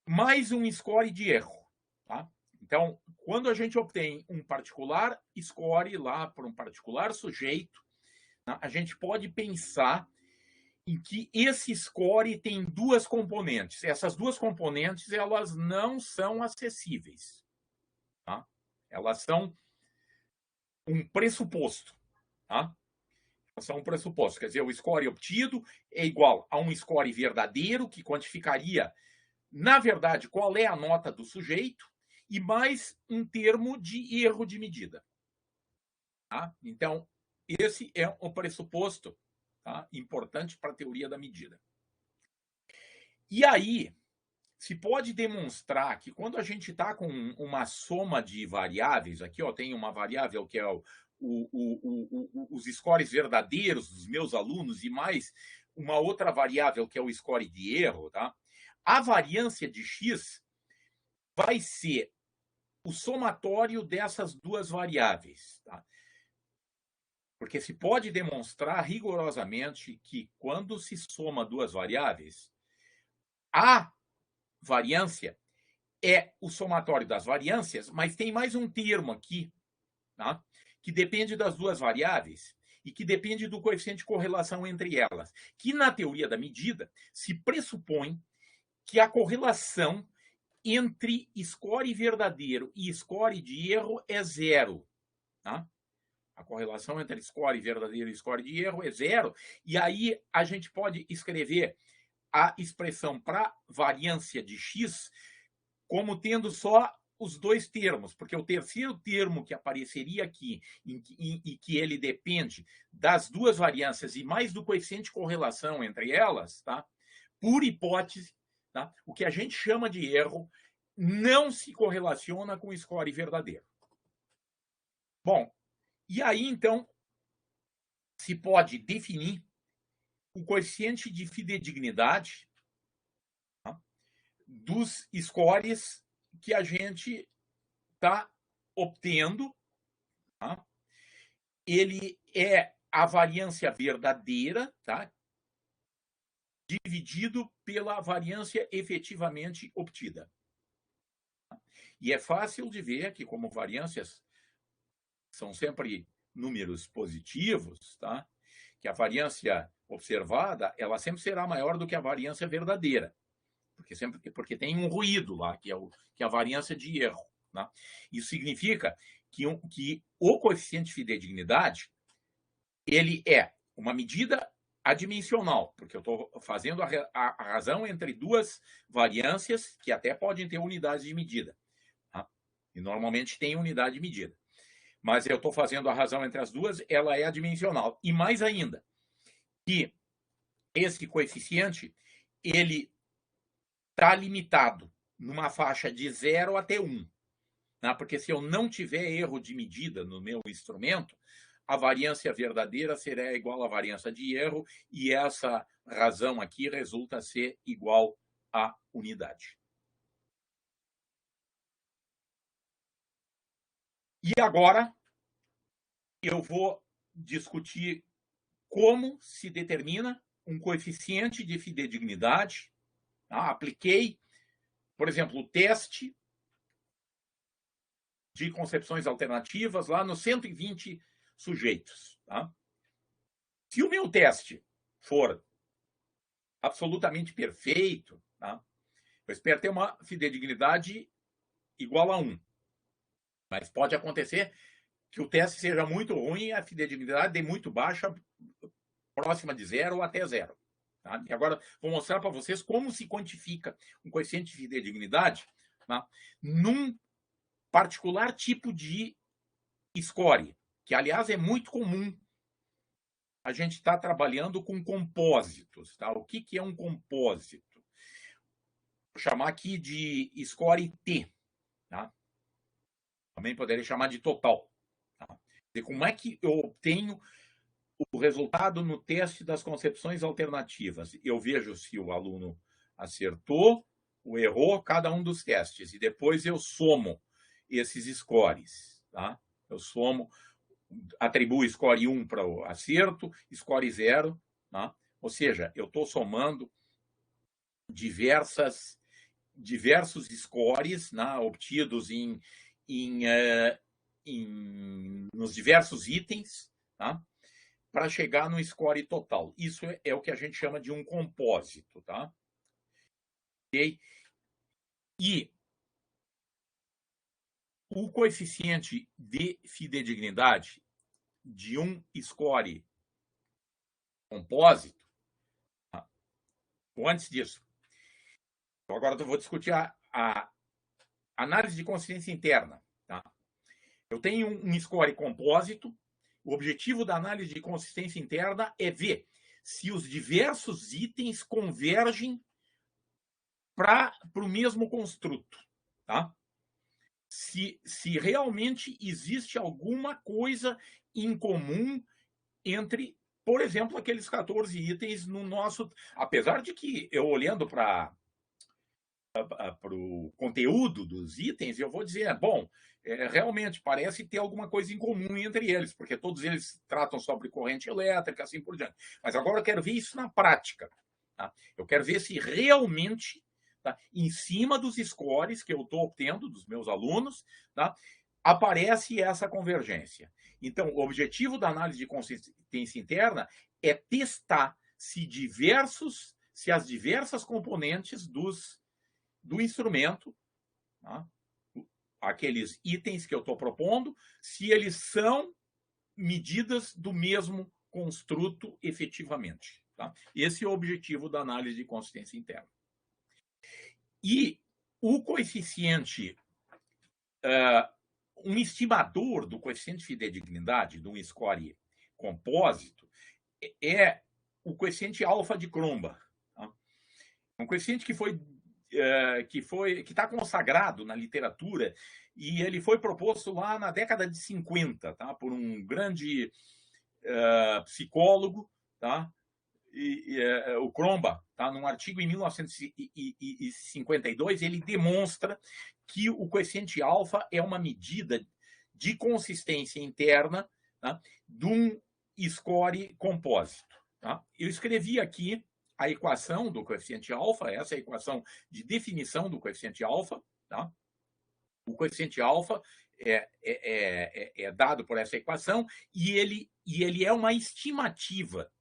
Mais um score de erro, tá? Então, quando a gente obtém um particular score lá para um particular sujeito, tá? A gente pode pensar em que esse score tem duas componentes. Essas duas componentes, elas não são acessíveis, tá? Elas são um pressuposto, tá? São um pressuposto, quer dizer, o score obtido é igual a um score verdadeiro, que quantificaria, na verdade, qual é a nota do sujeito, e mais um termo de erro de medida. Tá? Então, esse é um pressuposto, tá, importante para a teoria da medida. E aí, se pode demonstrar que quando a gente está com uma soma de variáveis, aqui ó, tem uma variável que é os scores verdadeiros dos meus alunos e mais uma outra variável que é o score de erro, tá? A variância de x vai ser o somatório dessas duas variáveis, tá? Porque se pode demonstrar rigorosamente que quando se soma duas variáveis, a variância é o somatório das variâncias, mas tem mais um termo aqui, tá? Que depende das duas variáveis e que depende do coeficiente de correlação entre elas, que na teoria da medida se pressupõe que a correlação entre score verdadeiro e score de erro é zero. Tá? A correlação entre score verdadeiro e score de erro é zero, e aí a gente pode escrever a expressão para variância de x como tendo só os dois termos, porque o terceiro termo que apareceria aqui, e que ele depende das duas variâncias e mais do coeficiente de correlação entre elas, tá? Por hipótese, tá? O que a gente chama de erro não se correlaciona com o score verdadeiro. Bom, e aí então se pode definir o coeficiente de fidedignidade, tá, dos scores que a gente está obtendo. Tá? Ele é a variância verdadeira, tá? Dividido pela variância efetivamente obtida. E é fácil de ver que, como variâncias são sempre números positivos, tá? Que a variância observada ela sempre será maior do que a variância verdadeira, porque tem um ruído lá, que é a variância de erro. Tá? Isso significa que o coeficiente de fidedignidade ele é uma medida adimensional, porque eu estou fazendo a razão entre duas variâncias que até podem ter unidades de medida. Tá? E normalmente tem unidade de medida. Mas eu estou fazendo a razão entre as duas, ela é adimensional. E mais ainda, que esse coeficiente ele está limitado numa faixa de 0 até 1. Né? Porque se eu não tiver erro de medida no meu instrumento, a variância verdadeira será igual à variância de erro, e essa razão aqui resulta ser igual à unidade. E agora eu vou discutir como se determina um coeficiente de fidedignidade. Tá? Apliquei por exemplo, o teste de concepções alternativas lá nos 120 sujeitos. Tá? Se o meu teste for absolutamente perfeito, tá? Eu espero ter uma fidedignidade igual a 1. Mas pode acontecer que o teste seja muito ruim e a fidedignidade de muito baixa, próxima de 0 ou até 0. Tá? E agora vou mostrar para vocês como se quantifica um coeficiente de fidedignidade, tá? Num particular tipo de score, que aliás é muito comum. A gente está trabalhando com compósitos. Tá? O que é um compósito? Vou chamar aqui de score T. Tá? Também poderia chamar de total. Tá? E como é que eu obtenho o resultado no teste das concepções alternativas? Eu vejo se o aluno acertou ou errou cada um dos testes. E depois eu somo esses scores. Tá? Eu somo, atribuo score 1 para o acerto, score 0. Tá? Ou seja, eu estou somando diversos scores, né, obtidos nos diversos itens, tá? Para chegar no score total. Isso é o que a gente chama de um compósito. Tá? Okay? E o coeficiente de fidedignidade de um score compósito, tá? Antes disso, então agora eu vou discutir a análise de consistência interna. Tá? Eu tenho um score compósito. O objetivo da análise de consistência interna é ver se os diversos itens convergem para o mesmo construto. Tá? Se realmente existe alguma coisa em comum entre, por exemplo, aqueles 14 itens no nosso. Apesar de que eu olhando para o conteúdo dos itens, eu vou dizer, bom, realmente parece ter alguma coisa em comum entre eles, porque todos eles tratam sobre corrente elétrica, assim por diante. Mas agora eu quero ver isso na prática. Tá? Eu quero ver se realmente, tá, em cima dos scores que eu estou obtendo dos meus alunos, tá, aparece essa convergência. Então, o objetivo da análise de consistência interna é testar se as diversas componentes do instrumento, tá? Aqueles itens que eu estou propondo, se eles são medidas do mesmo construto efetivamente. Tá? Esse é o objetivo da análise de consistência interna. E o coeficiente, um estimador do coeficiente de fidedignidade de um score compósito é o coeficiente alfa de Cronbach. Tá? Um coeficiente que está consagrado na literatura e ele foi proposto lá na década de 50, tá? Por um grande psicólogo, tá? O Cronbach, tá? Num artigo em 1952, ele demonstra que o coeficiente alfa é uma medida de consistência interna, tá? De um score compósito. Tá? Eu escrevi aqui a equação do coeficiente alfa, essa é a equação de definição do coeficiente alfa. Tá? O coeficiente alfa é dado por essa equação e ele é uma estimativa,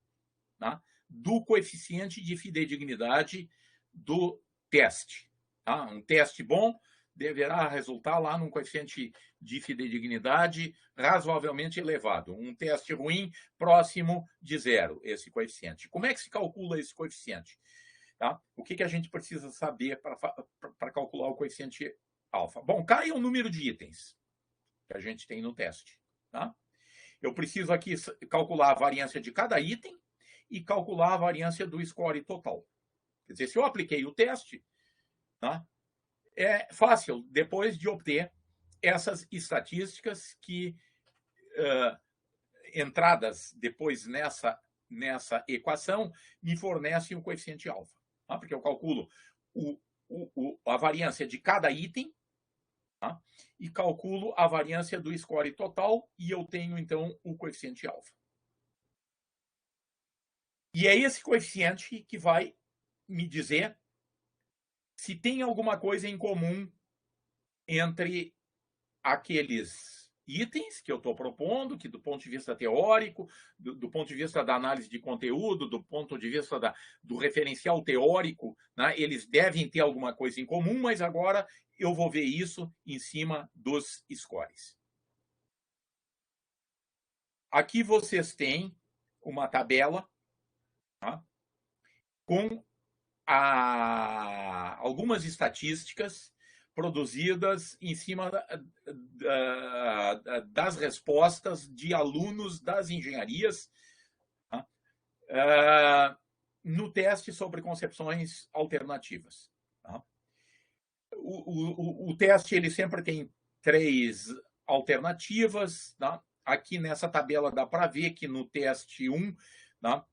tá, do coeficiente de fidedignidade do teste. Tá? Um teste bom deverá resultar lá num coeficiente de fidedignidade razoavelmente elevado. Um teste ruim, próximo de 0, esse coeficiente. Como é que se calcula esse coeficiente? Tá? O que a gente precisa saber para calcular o coeficiente alfa? Bom, cai o número de itens que a gente tem no teste. Tá? Eu preciso aqui calcular a variância de cada item e calcular a variância do score total. Quer dizer, se eu apliquei o teste, tá, é fácil depois de obter essas estatísticas que, entradas depois nessa equação, me fornecem o coeficiente alfa. Tá? Porque eu calculo a variância de cada item, tá? E calculo a variância do score total e eu tenho, então, o coeficiente alfa. E é esse coeficiente que vai me dizer se tem alguma coisa em comum entre aqueles itens que eu estou propondo, que do ponto de vista teórico, do ponto de vista da análise de conteúdo, do ponto de vista do referencial teórico, né, eles devem ter alguma coisa em comum, mas agora eu vou ver isso em cima dos scores. Aqui vocês têm uma tabela, tá, com algumas estatísticas produzidas em cima das respostas de alunos das engenharias, tá, no teste sobre concepções alternativas. Tá. O teste ele sempre tem 3 alternativas. Tá. Aqui nessa tabela dá para ver que no teste 1, tá,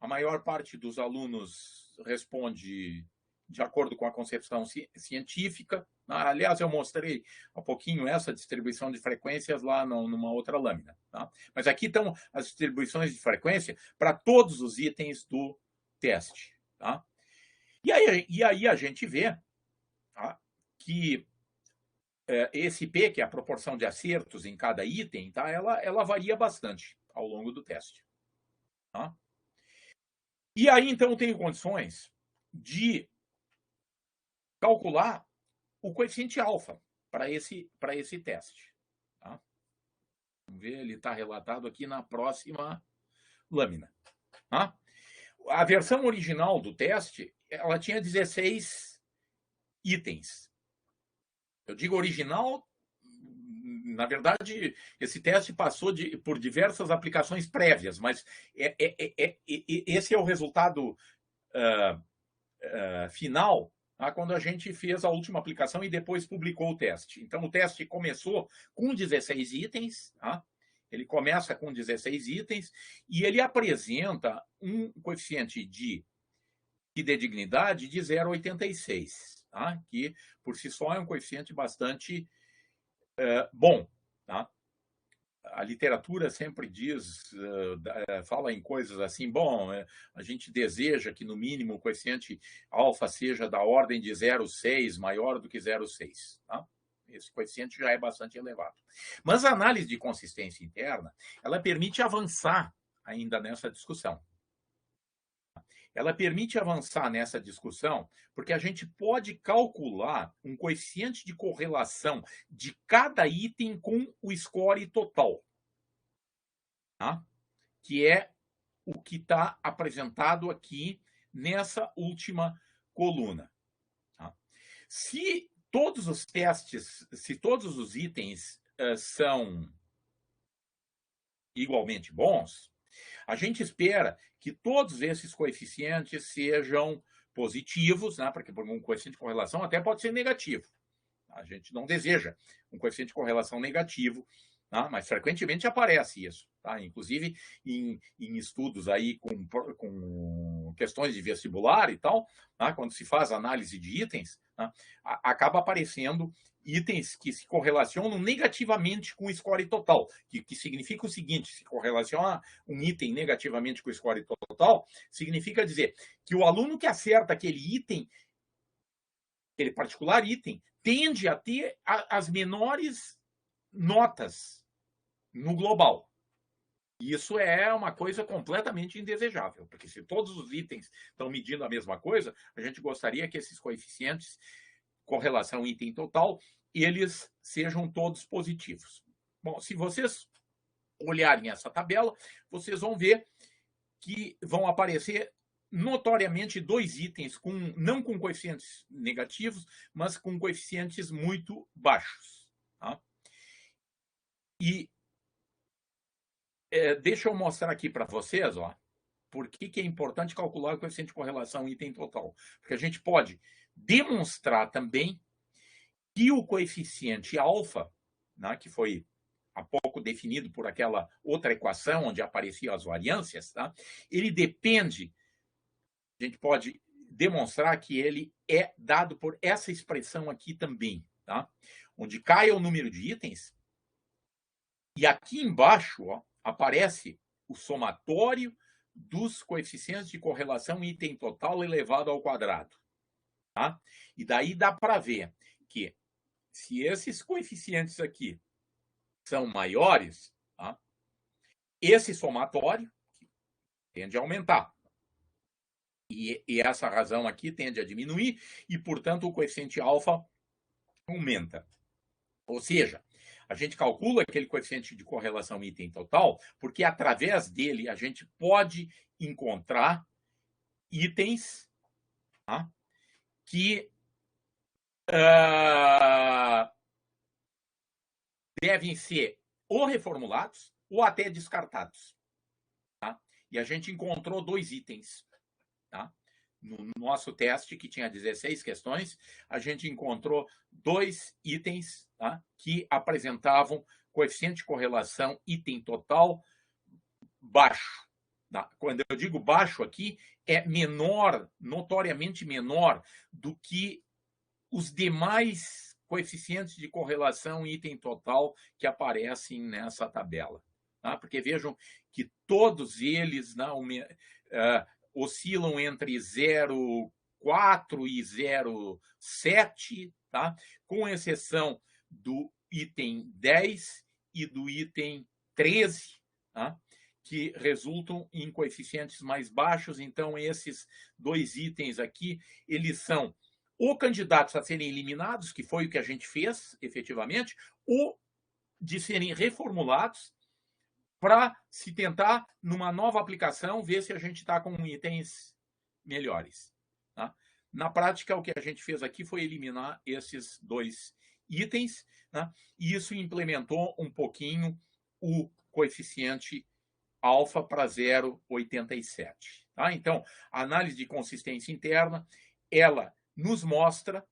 a maior parte dos alunos responde de acordo com a concepção científica. Aliás, eu mostrei um pouquinho essa distribuição de frequências lá numa outra lâmina. Tá? Mas aqui estão as distribuições de frequência para todos os itens do teste. Tá? E aí a gente vê, tá, que esse P, que é a proporção de acertos em cada item, tá, ela varia bastante ao longo do teste. Tá? E aí, então, eu tenho condições de calcular o coeficiente alfa para esse teste. Tá? Vamos ver, ele está relatado aqui na próxima lâmina. Tá? A versão original do teste, ela tinha 16 itens. Eu digo original, na verdade, esse teste passou por diversas aplicações prévias, mas esse é o resultado final, tá, quando a gente fez a última aplicação e depois publicou o teste. Então, o teste começou com 16 itens, tá? Ele começa com 16 itens e ele apresenta um coeficiente de fidedignidade de 0,86, tá? Que, por si só, é um coeficiente bastante bom. Tá? A literatura sempre diz, fala em coisas assim, bom, a gente deseja que no mínimo o coeficiente alfa seja da ordem de 0,6, maior do que 0,6. Tá? Esse coeficiente já é bastante elevado. Mas a análise de consistência interna, ela permite avançar ainda nessa discussão. Ela permite avançar nessa discussão porque a gente pode calcular um coeficiente de correlação de cada item com o score total, tá? Que é o que está apresentado aqui nessa última coluna. Tá? Se todos os testes, se todos os itens são igualmente bons, a gente espera que todos esses coeficientes sejam positivos, né? Porque um coeficiente de correlação até pode ser negativo. A gente não deseja um coeficiente de correlação negativo, tá? Mas frequentemente aparece isso. Tá? Inclusive em estudos aí com questões de vestibular e tal, tá? Quando se faz análise de itens, tá? Acaba aparecendo itens que se correlacionam negativamente com o score total, que significa o seguinte: se correlaciona um item negativamente com o score total, significa dizer que o aluno que acerta aquele item, aquele particular item, tende a ter as menores notas no global. Isso é uma coisa completamente indesejável, porque se todos os itens estão medindo a mesma coisa, a gente gostaria que esses coeficientes, correlação item total, eles sejam todos positivos. Bom, se vocês olharem essa tabela, vocês vão ver que vão aparecer notoriamente 2 itens não com coeficientes negativos, mas com coeficientes muito baixos. Tá? E deixa eu mostrar aqui para vocês, ó, por que é importante calcular o coeficiente de correlação item total. Porque a gente pode demonstrar também que o coeficiente alfa, né, que foi há pouco definido por aquela outra equação onde apareciam as variâncias, tá, ele depende, a gente pode demonstrar que ele é dado por essa expressão aqui também, tá, onde cai o número de itens e aqui embaixo, ó, aparece o somatório dos coeficientes de correlação item total elevado ao quadrado. Tá? E daí dá para ver que se esses coeficientes aqui são maiores, tá? Esse somatório tende a aumentar. E essa razão aqui tende a diminuir e, portanto, o coeficiente alfa aumenta. Ou seja, a gente calcula aquele coeficiente de correlação item total, porque através dele a gente pode encontrar itens, tá, que devem ser ou reformulados ou até descartados. Tá? E a gente encontrou 2 itens. Tá? No nosso teste, que tinha 16 questões, a gente encontrou 2 itens, tá, que apresentavam coeficiente de correlação item total baixo. Tá? Quando eu digo baixo aqui, é menor, notoriamente menor do que os demais coeficientes de correlação item total que aparecem nessa tabela. Tá? Porque vejam que todos eles oscilam entre 0,4 e 0,7, tá? Com exceção do item 10 e do item 13, tá? Que resultam em coeficientes mais baixos. Então, esses 2 itens aqui, eles são ou candidatos a serem eliminados, que foi o que a gente fez, efetivamente, ou de serem reformulados para se tentar, numa nova aplicação, ver se a gente está com itens melhores. Tá? Na prática, o que a gente fez aqui foi eliminar esses 2 itens, tá? E isso implementou um pouquinho o coeficiente alfa para 0,87. Tá? Então, a análise de consistência interna, ela nos mostra,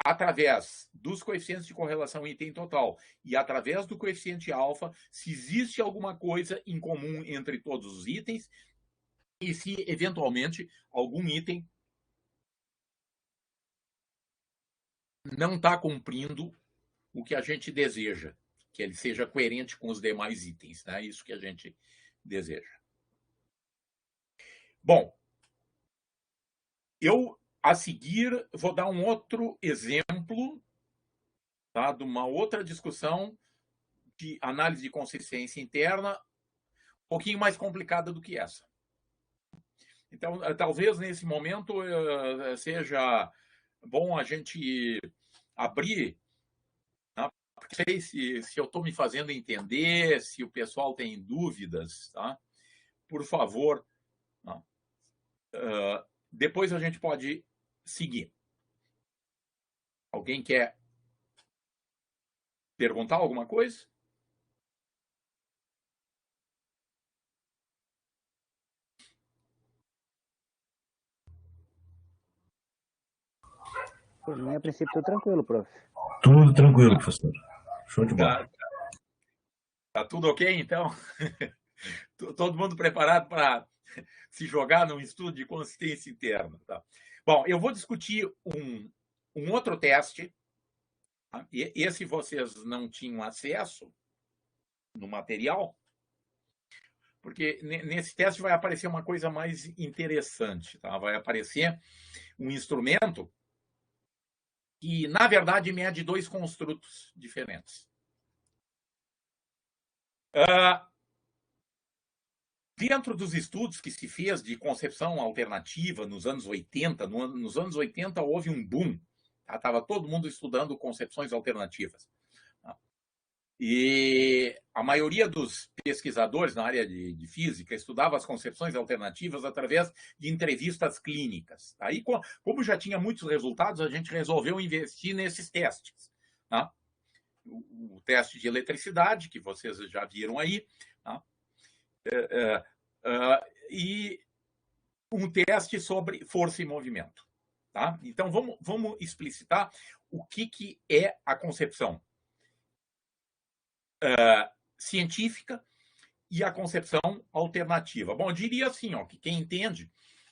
através dos coeficientes de correlação item total e através do coeficiente alfa, se existe alguma coisa em comum entre todos os itens e se, eventualmente, algum item não está cumprindo o que a gente deseja, que ele seja coerente com os demais itens. É isso que a gente deseja. Bom, eu, a seguir, vou dar um outro exemplo, tá, de uma outra discussão de análise de consistência interna, um pouquinho mais complicada do que essa. Então, talvez nesse momento seja bom a gente abrir, tá? Porque não sei se eu estou me fazendo entender, se o pessoal tem dúvidas, tá? Por favor, tá? Depois a gente pode seguir. Alguém quer perguntar alguma coisa? Por mim, a princípio, estou tranquilo, prof. Tudo tranquilo, professor. Show de bola. Tá tudo ok, então? Todo mundo preparado para se jogar num estudo de consistência interna. Tá? Bom, eu vou discutir um outro teste. Tá? Esse vocês não tinham acesso no material, porque nesse teste vai aparecer uma coisa mais interessante. Tá? Vai aparecer um instrumento que, na verdade, mede 2 construtos diferentes. Dentro dos estudos que se fez de concepção alternativa nos anos 80, nos anos 80 houve um boom. Estava todo mundo estudando concepções alternativas. Tá? E a maioria dos pesquisadores na área de física estudava as concepções alternativas através de entrevistas clínicas. Aí, como já tinha muitos resultados, a gente resolveu investir nesses testes. Tá? O teste de eletricidade, que vocês já viram aí, tá? E um teste sobre força e movimento. Tá? Então, vamos explicitar o que é a concepção científica e a concepção alternativa. Bom, eu diria assim, ó, que quem entende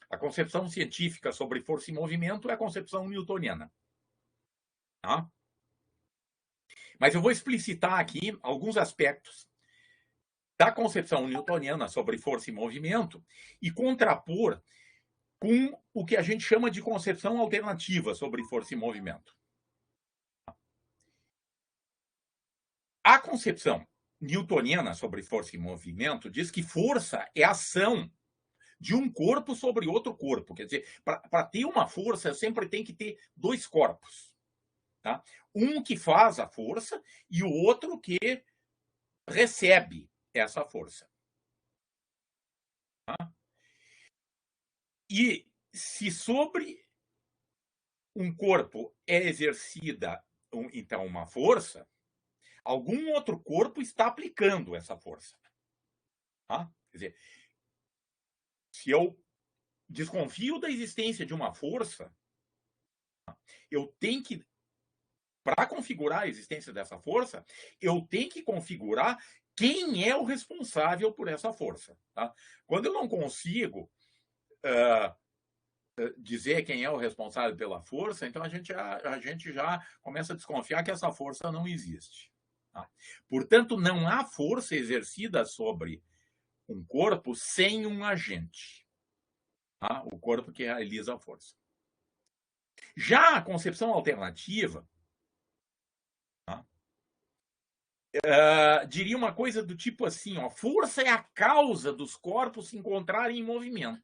a concepção científica sobre força e movimento é a concepção newtoniana. Tá? Mas eu vou explicitar aqui alguns aspectos da concepção newtoniana sobre força e movimento e contrapor com o que a gente chama de concepção alternativa sobre força e movimento. A concepção newtoniana sobre força e movimento diz que força é ação de um corpo sobre outro corpo. Quer dizer, para ter uma força, sempre tem que ter dois corpos. Tá? Um que faz a força e o outro que recebe essa força. Tá? E se sobre um corpo é exercida, então, uma força, algum outro corpo está aplicando essa força. Tá? Quer dizer, se eu desconfio da existência de uma força, eu tenho que, para configurar a existência dessa força, eu tenho que configurar quem é o responsável por essa força. Tá? Quando eu não consigo dizer quem é o responsável pela força, então a gente já começa a desconfiar que essa força não existe. Tá? Portanto, não há força exercida sobre um corpo sem um agente. Tá? O corpo que realiza a força. Já a concepção alternativa, tá? Diria uma coisa do tipo assim, ó, força é a causa dos corpos se encontrarem em movimento.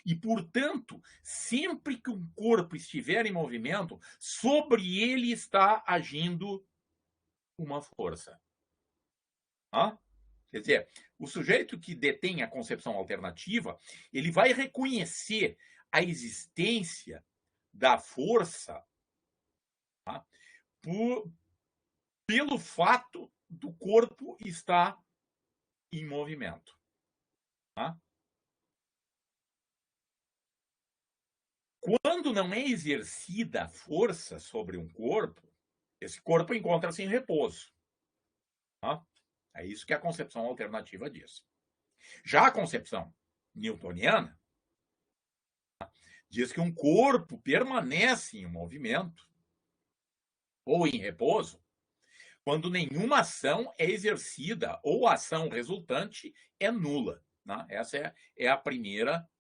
E, portanto, sempre que um corpo estiver em movimento, sobre ele está agindo uma força. Ah? Quer dizer, o sujeito que detém a concepção alternativa, ele vai reconhecer a existência da força, tá? Pelo fato do corpo estar em movimento. Tá? Quando não é exercida a força sobre um corpo, esse corpo encontra-se em repouso. Tá? É isso que a concepção alternativa diz. Já a concepção newtoniana diz que um corpo permanece em movimento ou em repouso quando nenhuma ação é exercida ou a ação resultante é nula. Né? Essa é a primeira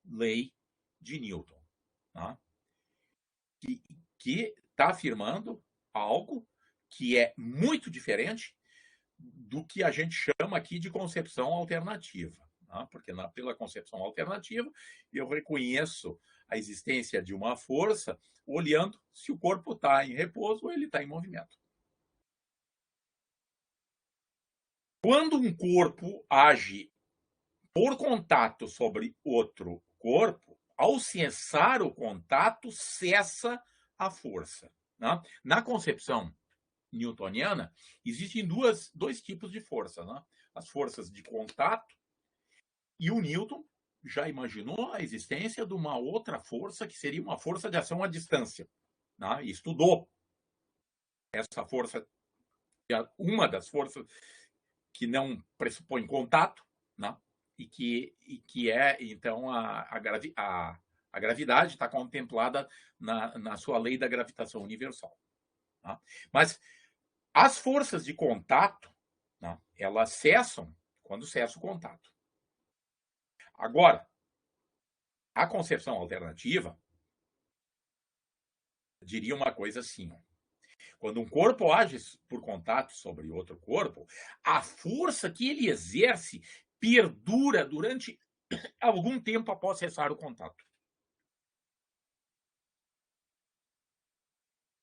lei de Newton. Né? Que está afirmando algo que é muito diferente do que a gente chama aqui de concepção alternativa. Né? Porque pela concepção alternativa, eu reconheço a existência de uma força olhando se o corpo está em repouso ou ele está em movimento. Quando um corpo age por contato sobre outro corpo, ao cessar o contato, cessa a força. Né? Na concepção newtoniana, existem dois tipos de força. Né? As forças de contato, e o Newton já imaginou a existência de uma outra força, que seria uma força de ação à distância. Né? E estudou essa força, uma das forças que não pressupõe contato, né? e que é, então, a gravidade está contemplada na sua lei da gravitação universal. Tá? Mas as forças de contato, né, elas cessam quando cessa o contato. Agora, a concepção alternativa diria uma coisa assim: quando um corpo age por contato sobre outro corpo, a força que ele exerce perdura durante algum tempo após cessar o contato.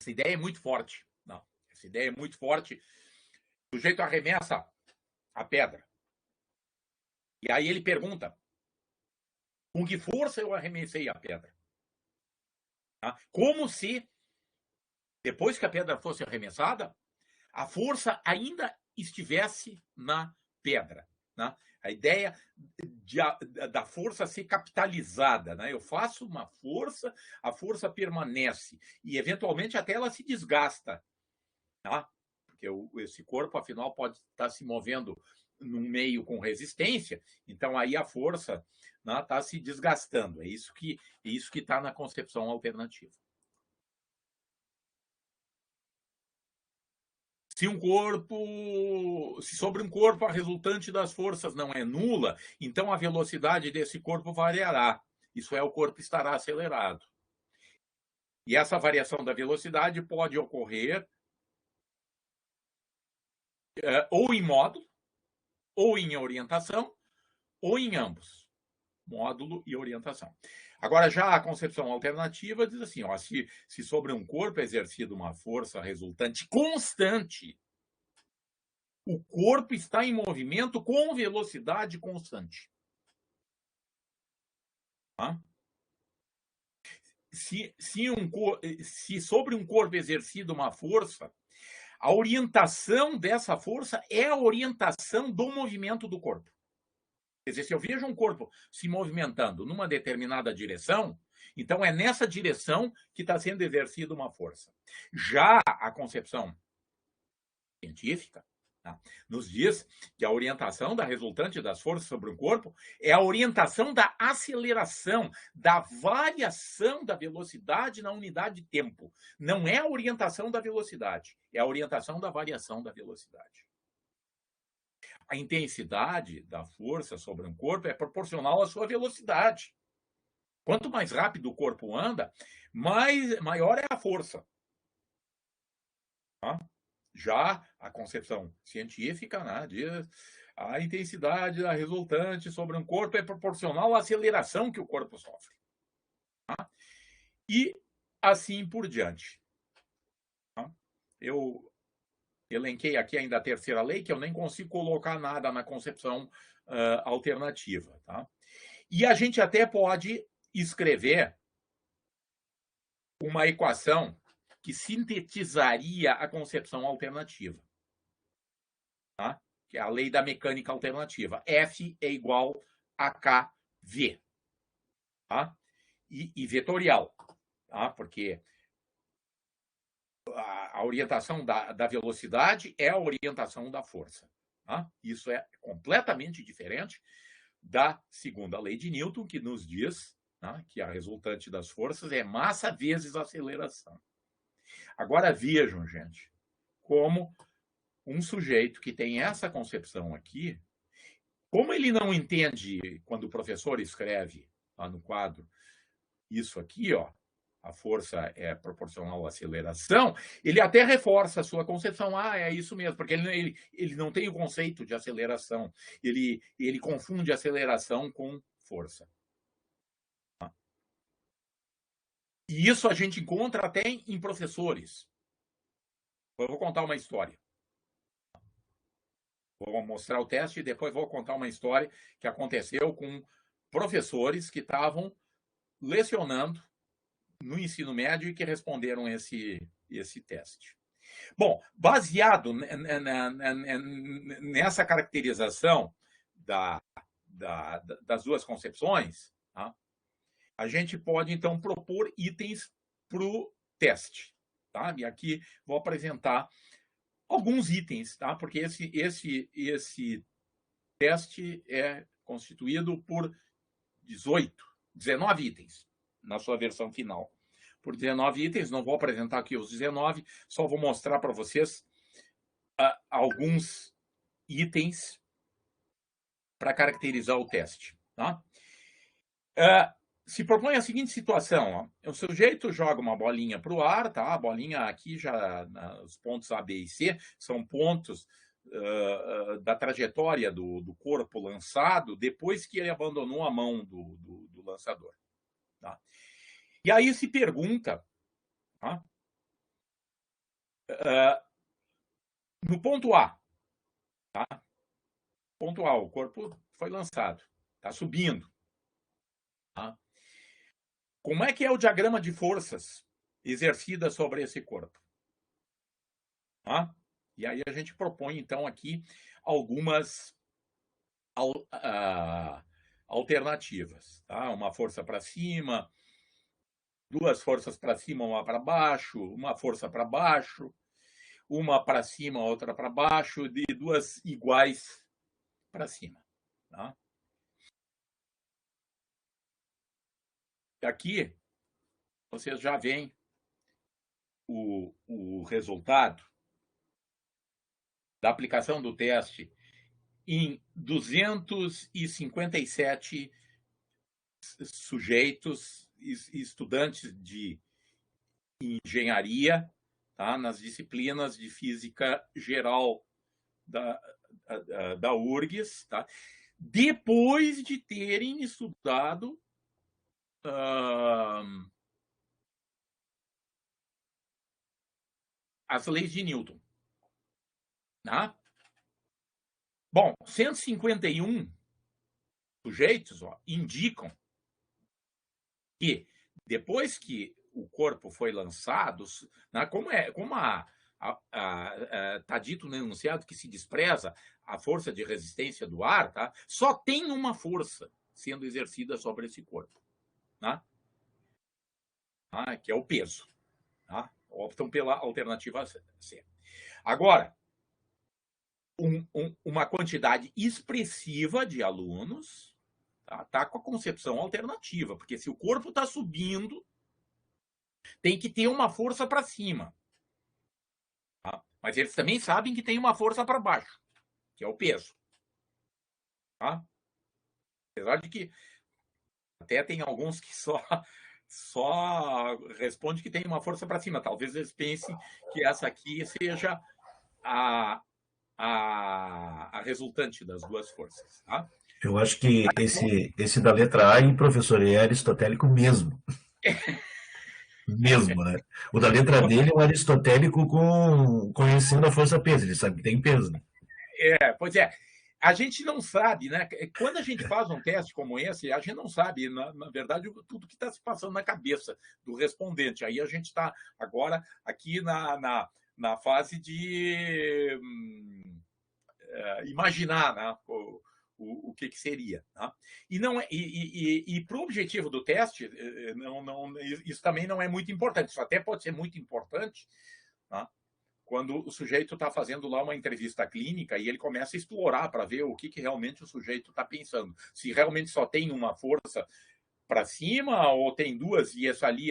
Essa ideia é muito forte. Não, essa ideia é muito forte. O sujeito arremessa a pedra. E aí ele pergunta: com que força eu arremessei a pedra? Tá? Como se, depois que a pedra fosse arremessada, a força ainda estivesse na pedra. Né? A ideia da força ser capitalizada. Né? Eu faço uma força, a força permanece. E, eventualmente, até ela se desgasta. Tá? Porque esse corpo, afinal, pode estar se movendo num meio com resistência, então aí a força está, né, se desgastando. É isso que está na concepção alternativa. se sobre um corpo a resultante das forças não é nula, então a velocidade desse corpo variará. Isso é, o corpo estará acelerado. E essa variação da velocidade pode ocorrer ou em módulo, ou em orientação, ou em ambos, módulo e orientação. Agora, já a concepção alternativa diz assim, ó, se sobre um corpo é exercida uma força resultante constante, o corpo está em movimento com velocidade constante. Tá? Se sobre um corpo é exercida uma força, a orientação dessa força é a orientação do movimento do corpo. Quer dizer, se eu vejo um corpo se movimentando numa determinada direção, então é nessa direção que está sendo exercida uma força. Já a concepção científica, tá, nos diz que a orientação da resultante das forças sobre o corpo é a orientação da aceleração, da variação da velocidade na unidade de tempo. Não é a orientação da velocidade, é a orientação da variação da velocidade. A intensidade da força sobre um corpo é proporcional à sua velocidade. Quanto mais rápido o corpo anda, maior é a força. Tá? Já a concepção científica, né, diz a intensidade da resultante sobre um corpo é proporcional à aceleração que o corpo sofre. Tá? E assim por diante. Tá? Eu elenquei aqui ainda a terceira lei, que eu nem consigo colocar nada na concepção alternativa. Tá? E a gente até pode escrever uma equação que sintetizaria a concepção alternativa. Tá? Que é a lei da mecânica alternativa. F é igual a KV. Tá? E vetorial. Tá? Porque a orientação da velocidade é a orientação da força. Tá? Isso é completamente diferente da segunda lei de Newton, que nos diz, tá, que a resultante das forças é massa vezes aceleração. Agora vejam, gente, como um sujeito que tem essa concepção aqui, como ele não entende quando o professor escreve lá no quadro isso aqui, ó, a força é proporcional à aceleração, ele até reforça a sua concepção. Ah, é isso mesmo, porque ele não tem o conceito de aceleração. Ele confunde aceleração com força. E isso a gente encontra até em professores. Eu vou contar uma história. Vou mostrar o teste e depois vou contar uma história que aconteceu com professores que estavam lecionando no ensino médio e que responderam esse teste. Bom, baseado nessa caracterização das duas concepções, tá? A gente pode, então, propor itens para o teste. Tá? E aqui vou apresentar alguns itens, tá? Porque esse teste é constituído por 19 itens na sua versão final. Por 19 itens, não vou apresentar aqui os 19, só vou mostrar para vocês alguns itens para caracterizar o teste. Tá? Se propõe a seguinte situação: ó, o sujeito joga uma bolinha para o ar, tá? A bolinha aqui, já os pontos A, B e C, são pontos da trajetória do corpo lançado depois que ele abandonou a mão do lançador. Tá? E aí se pergunta, tá? No ponto A, tá? Ponto A, o corpo foi lançado, está subindo. Tá? Como é que é o diagrama de forças exercidas sobre esse corpo? Tá? E aí a gente propõe, então, aqui algumas alternativas. Tá? Uma força para cima, duas forças para cima, uma para baixo, uma força para baixo, uma para cima, outra para baixo, de duas iguais para cima. Tá? Aqui, vocês já veem o resultado da aplicação do teste em 257 sujeitos, estudantes de engenharia, tá, nas disciplinas de física geral da URGS, tá, depois de terem estudado as leis de Newton. Tá? Bom, 151 sujeitos indicam que depois que o corpo foi lançado, né, como está dito no enunciado que se despreza a força de resistência do ar, tá? Só tem uma força sendo exercida sobre esse corpo, tá? Que é o peso. Tá? Optam pela alternativa C. Agora, uma quantidade expressiva de alunos tá com a concepção alternativa, porque se o corpo está subindo, tem que ter uma força para cima. Tá? Mas eles também sabem que tem uma força para baixo, que é o peso. Tá? Apesar de que até tem alguns que só respondem que tem uma força para cima. Talvez eles pensem que essa aqui seja a resultante das duas forças. Tá? Eu acho que esse da letra A, professor, é aristotélico mesmo. Mesmo, né? O da letra D é um aristotélico conhecendo a força peso. Ele sabe que tem peso, né? Pois é. A gente não sabe, né? Quando a gente faz um teste como esse, a gente não sabe, na verdade, tudo que está se passando na cabeça do respondente. Aí a gente está agora aqui na fase de imaginar, né, o que seria. Tá? E para o objetivo do teste, isso também não é muito importante. Isso até pode ser muito importante, tá? Quando o sujeito está fazendo lá uma entrevista clínica e ele começa a explorar para ver o que realmente o sujeito está pensando. Se realmente só tem uma força para cima ou tem duas e essa ali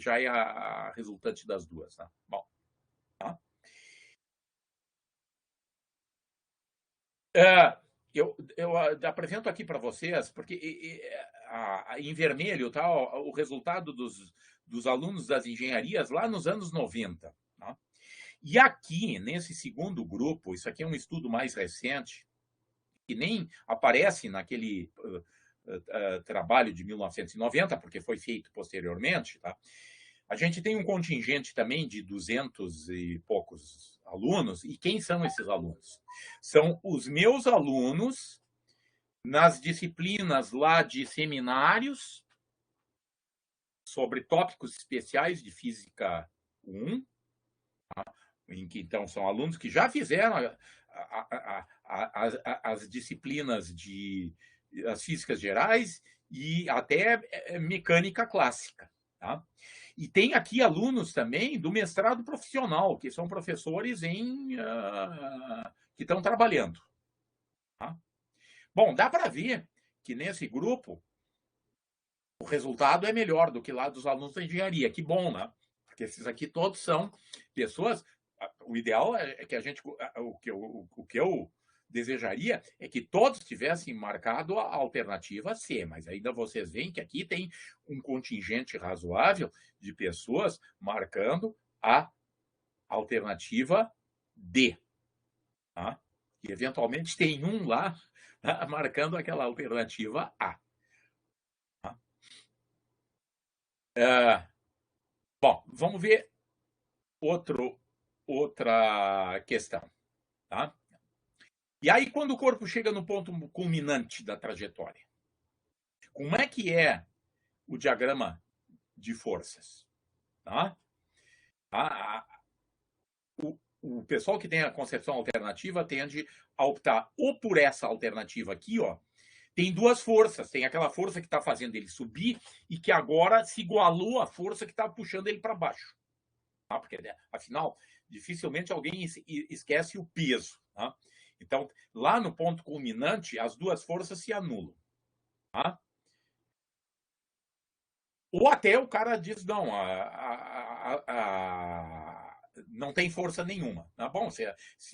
já é a resultante das duas. Tá? Bom, tá? Eu apresento aqui para vocês, porque em vermelho tá o resultado dos alunos das engenharias lá nos anos 90. Tá? E aqui, nesse segundo grupo, isso aqui é um estudo mais recente, que nem aparece naquele trabalho de 1990, porque foi feito posteriormente, tá? A gente tem um contingente também de 200 e poucos alunos. E quem são esses alunos? São os meus alunos nas disciplinas lá de seminários sobre tópicos especiais de Física 1, tá? Em que, então, são alunos que já fizeram as disciplinas de as físicas gerais e até mecânica clássica. Tá? E tem aqui alunos também do mestrado profissional, que são professores que estão trabalhando. Tá? Bom, dá para ver que nesse grupo o resultado é melhor do que lá dos alunos da engenharia. Que bom, né? Porque esses aqui todos são pessoas. O ideal é que a gente. O que eu desejaria é que todos tivessem marcado a alternativa C, mas ainda vocês veem que aqui tem um contingente razoável de pessoas marcando a alternativa D. Tá? E eventualmente tem um lá marcando aquela alternativa A. Tá? Bom, vamos ver outra questão. Tá? E aí, quando o corpo chega no ponto culminante da trajetória, como é que é o diagrama de forças? Tá? O pessoal que tem a concepção alternativa tende a optar ou por essa alternativa aqui, ó. Tem duas forças. Tem aquela força que está fazendo ele subir e que agora se igualou à força que está puxando ele para baixo. Tá? Porque, afinal, dificilmente alguém esquece o peso. Tá? Então, lá no ponto culminante, as duas forças se anulam. Tá? Ou até o cara diz, não, não tem força nenhuma. Tá bom, se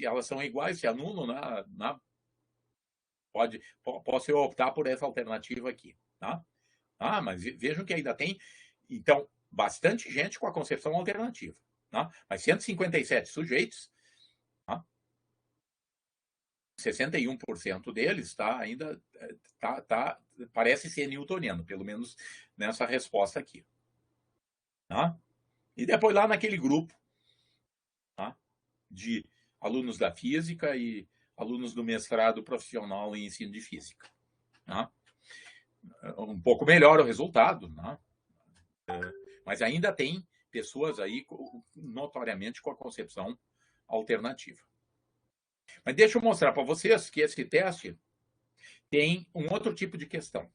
elas são iguais, se anulam, posso eu optar por essa alternativa aqui. Tá? Mas vejam que ainda tem, então, bastante gente com a concepção alternativa. Tá? Mas 157 sujeitos, 61% deles ainda parece ser newtoniano, pelo menos nessa resposta aqui. Tá? E depois lá naquele grupo de alunos da física e alunos do mestrado profissional em ensino de física. Um pouco melhor o resultado, mas ainda tem pessoas aí notoriamente com a concepção alternativa. Mas deixa eu mostrar para vocês que esse teste tem um outro tipo de questão.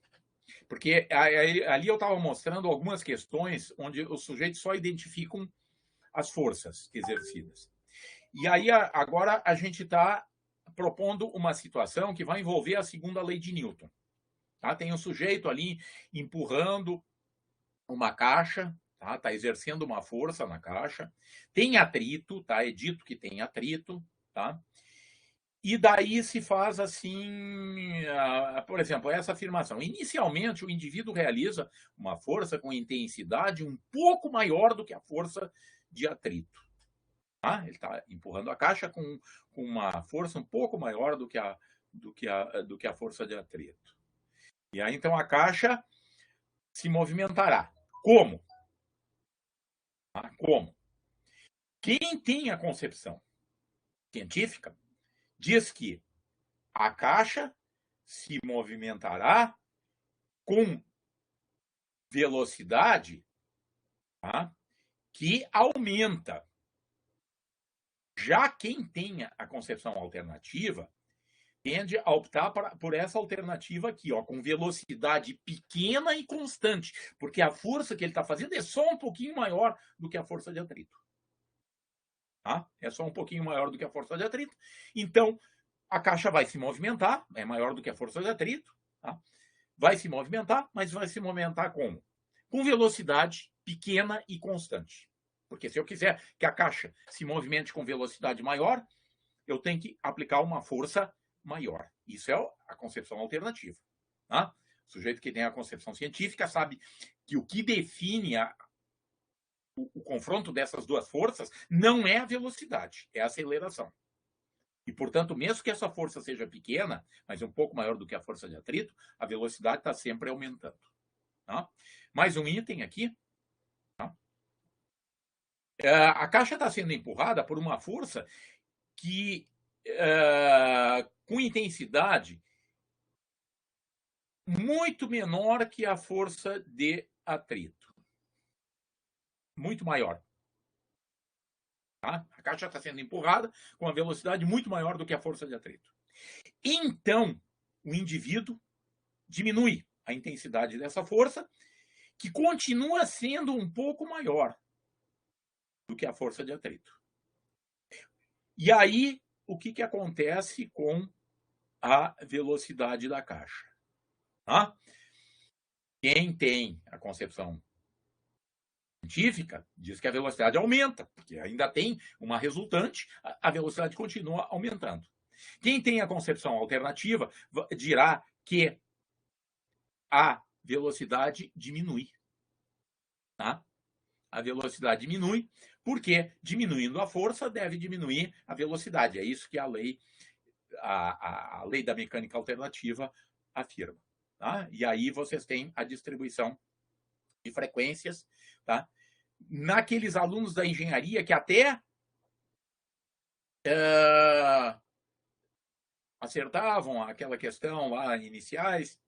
Porque ali eu estava mostrando algumas questões onde os sujeitos só identificam as forças exercidas. E aí agora a gente está propondo uma situação que vai envolver a segunda lei de Newton. Tem um sujeito ali empurrando uma caixa, está exercendo uma força na caixa, tem atrito, é dito que tem atrito, e daí se faz assim, por exemplo, essa afirmação. Inicialmente, o indivíduo realiza uma força com intensidade um pouco maior do que a força de atrito. Ele está empurrando a caixa com uma força um pouco maior do que a força de atrito. E aí, então, a caixa se movimentará. Como? Como? Quem tem a concepção científica diz que a caixa se movimentará com velocidade que aumenta. Já quem tenha a concepção alternativa tende a optar por essa alternativa aqui, com velocidade pequena e constante, porque a força que ele está fazendo é só um pouquinho maior do que a força de atrito. É só um pouquinho maior do que a força de atrito. Então, a caixa vai se movimentar, é maior do que a força de atrito, vai se movimentar, mas vai se movimentar como? Com velocidade pequena e constante. Porque se eu quiser que a caixa se movimente com velocidade maior, eu tenho que aplicar uma força maior. Isso é a concepção alternativa. O sujeito que tem a concepção científica sabe que o que define o confronto dessas duas forças não é a velocidade, é a aceleração. E, portanto, mesmo que essa força seja pequena, mas um pouco maior do que a força de atrito, a velocidade está sempre aumentando. Mais um item aqui. A caixa está sendo empurrada por uma força que, com intensidade muito menor que a força de atrito. Muito maior. A caixa está sendo empurrada com uma velocidade muito maior do que a força de atrito. Então, o indivíduo diminui a intensidade dessa força, que continua sendo um pouco maior do que a força de atrito. E aí, o que acontece com a velocidade da caixa? Quem tem a concepção científica diz que a velocidade aumenta, porque ainda tem uma resultante, a velocidade continua aumentando. Quem tem a concepção alternativa dirá que a velocidade diminui. A velocidade diminui, porque diminuindo a força deve diminuir a velocidade. É isso que a lei da mecânica alternativa afirma. E aí vocês têm a distribuição de frequências, naqueles alunos da engenharia que até acertavam aquela questão lá iniciais,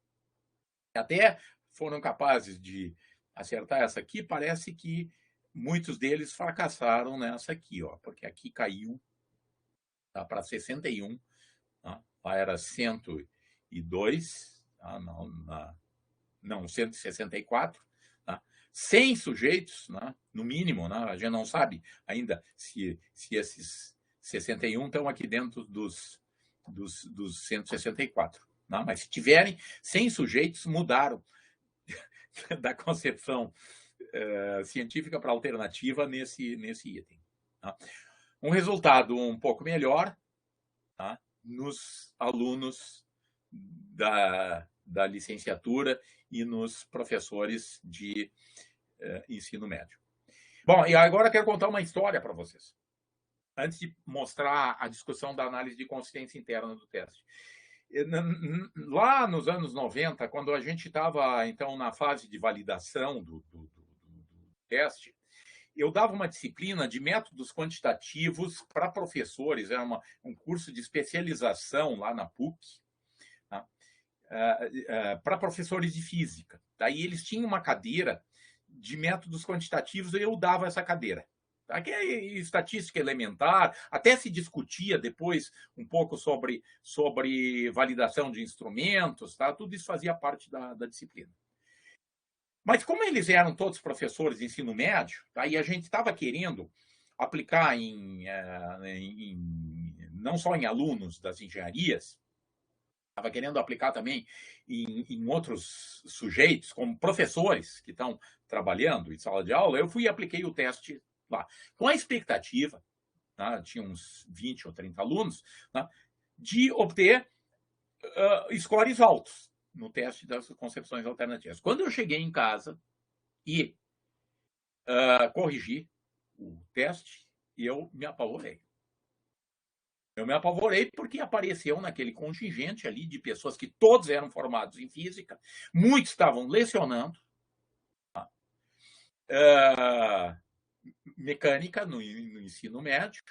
até foram capazes de acertar essa aqui, parece que muitos deles fracassaram nessa aqui, porque aqui caiu para 61, lá era 102, não, 164, 100 sujeitos, no mínimo, a gente não sabe ainda se esses 61 estão aqui dentro dos 164. Mas se tiverem, 100 sujeitos mudaram da concepção científica para alternativa nesse item. Tá? Um resultado um pouco melhor, tá? Nos alunos da licenciatura e nos professores de ensino médio. Bom, e agora eu quero contar uma história para vocês, antes de mostrar a discussão da análise de consistência interna do teste. Lá nos anos 90, quando a gente estava, então, na fase de validação do teste, eu dava uma disciplina de métodos quantitativos para professores, era um curso de especialização lá na PUC, tá? Para professores de física. Daí eles tinham uma cadeira de métodos quantitativos e eu dava essa cadeira. Aqui é estatística elementar, até se discutia depois um pouco sobre validação de instrumentos, tá? Tudo isso fazia parte da disciplina. Mas como eles eram todos professores de ensino médio, tá? E a gente estava querendo aplicar não só em alunos das engenharias, estava querendo aplicar também em outros sujeitos, como professores que estão trabalhando em sala de aula, eu fui e apliquei o teste lá, com a expectativa, tá? Tinha uns 20 ou 30 alunos, tá? De obter scores altos no teste das concepções alternativas. Quando eu cheguei em casa e corrigi o teste, eu me apavorei. Eu me apavorei porque apareceu naquele contingente ali de pessoas que todos eram formados em física, muitos estavam lecionando, tá? Mecânica no ensino médio,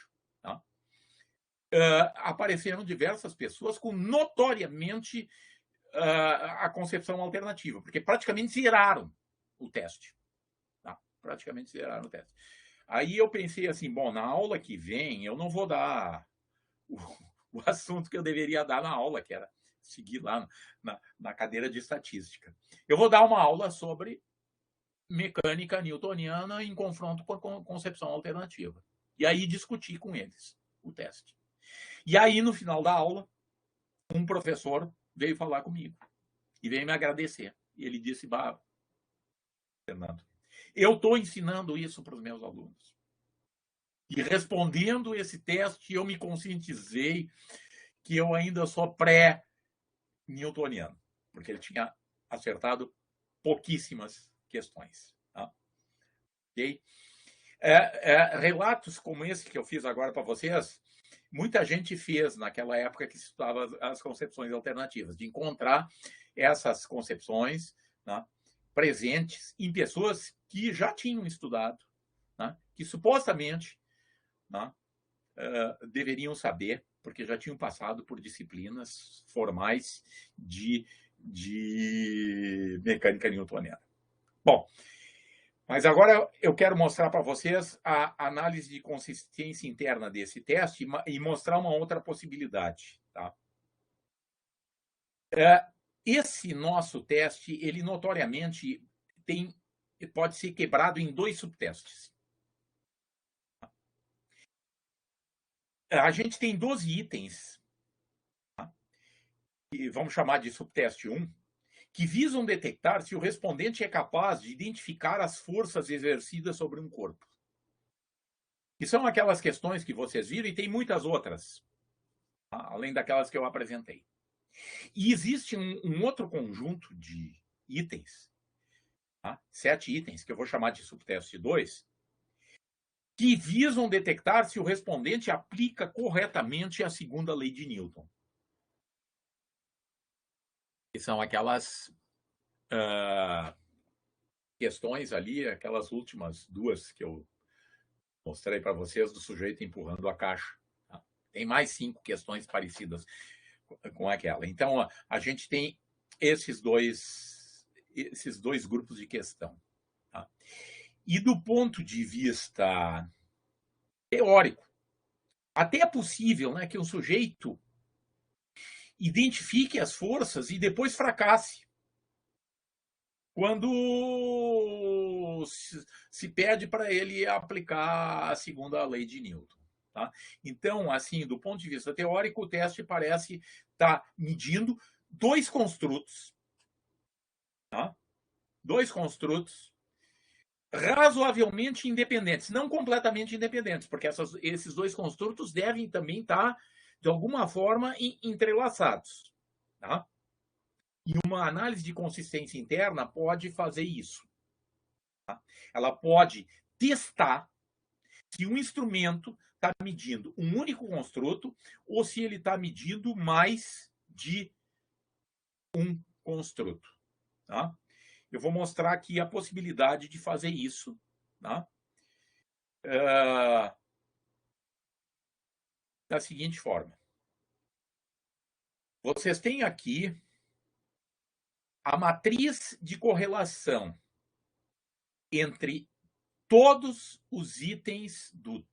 tá? Apareceram diversas pessoas com notoriamente a concepção alternativa, porque praticamente zeraram o teste. Tá? Praticamente zeraram o teste. Aí eu pensei assim, bom, na aula que vem eu não vou dar o assunto que eu deveria dar na aula, que era seguir lá na cadeira de estatística. Eu vou dar uma aula sobre mecânica newtoniana em confronto com a concepção alternativa. E aí discuti com eles o teste. E aí, no final da aula, um professor veio falar comigo e veio me agradecer. E ele disse, Fernando, eu estou ensinando isso para os meus alunos. E respondendo esse teste, eu me conscientizei que eu ainda sou pré-newtoniano, porque ele tinha acertado pouquíssimas questões. Tá? Okay? Relatos como esse que eu fiz agora para vocês, muita gente fez naquela época que estudava as concepções alternativas, de encontrar essas concepções, né, presentes em pessoas que já tinham estudado, né, que supostamente, né, deveriam saber, porque já tinham passado por disciplinas formais de mecânica newtoniana. Bom, mas agora eu quero mostrar para vocês a análise de consistência interna desse teste e mostrar uma outra possibilidade. Tá? Esse nosso teste, ele notoriamente pode ser quebrado em 2 subtestes. A gente tem 12 itens, tá? Que vamos chamar de subteste 1, que visam detectar se o respondente é capaz de identificar as forças exercidas sobre um corpo. Que são aquelas questões que vocês viram, e tem muitas outras, tá? Além daquelas que eu apresentei. E existe um outro conjunto de itens, tá? 7 itens, que eu vou chamar de subteste 2, que visam detectar se o respondente aplica corretamente a segunda lei de Newton. Que são aquelas questões ali, aquelas últimas 2 que eu mostrei para vocês, do sujeito empurrando a caixa. Tá? Tem mais 5 questões parecidas com aquela. Então, a gente tem esses dois grupos de questão. Tá? E do ponto de vista teórico, até é possível, né, que um sujeito identifique as forças e depois fracasse quando se pede para ele aplicar a segunda lei de Newton. Tá? Então, assim, do ponto de vista teórico, o teste parece estar medindo 2 construtos, tá? 2 construtos razoavelmente independentes, não completamente independentes, porque esses dois construtos devem também estar, de alguma forma, entrelaçados. Tá? E uma análise de consistência interna pode fazer isso. Tá? Ela pode testar se um instrumento está medindo um único construto ou se ele está medindo mais de um construto. Tá? Eu vou mostrar aqui a possibilidade de fazer isso. Tá? Da seguinte forma. Vocês têm aqui a matriz de correlação entre todos os itens do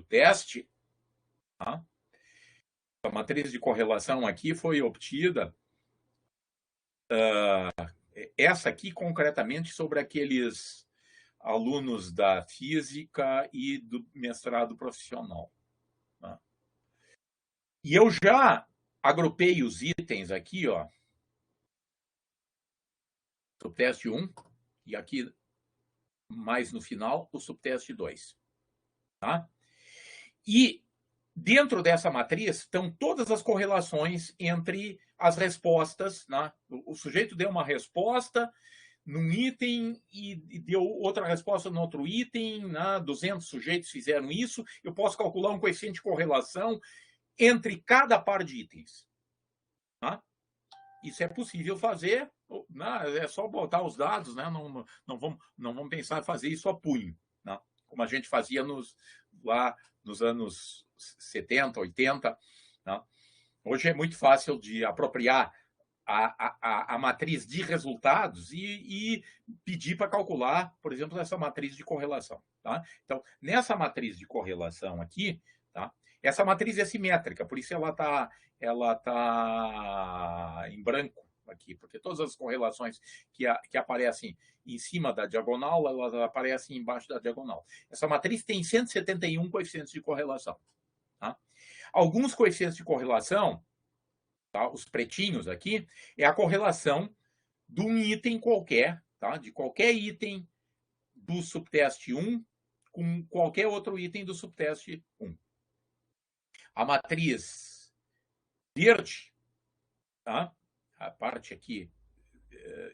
teste. Tá? A matriz de correlação aqui foi obtida, essa aqui concretamente sobre aqueles alunos da física e do mestrado profissional. Tá? E eu já agrupei os itens aqui, ó, subteste 1, e aqui mais no final o subteste 2. Tá? E dentro dessa matriz estão todas as correlações entre as respostas. Né? O sujeito deu uma resposta num item e deu outra resposta no outro item, né? 200 sujeitos fizeram isso, eu posso calcular um coeficiente de correlação entre cada par de itens. Tá? Isso é possível fazer, né? É só botar os dados, né? Não vamos pensar em fazer isso a punho, né? Como a gente fazia lá nos anos 70, 80. Né? Hoje é muito fácil de apropriar a matriz de resultados e pedir para calcular, por exemplo, essa matriz de correlação. Tá? Então, nessa matriz de correlação aqui, tá? Essa matriz é simétrica, por isso ela tá em branco aqui, porque todas as correlações que aparecem em cima da diagonal, elas aparecem embaixo da diagonal. Essa matriz tem 171 coeficientes de correlação. Tá? Alguns coeficientes de correlação, tá? Os pretinhos aqui, é a correlação de um item qualquer, tá? De qualquer item do subteste 1 com qualquer outro item do subteste 1. A matriz verde, tá? A parte aqui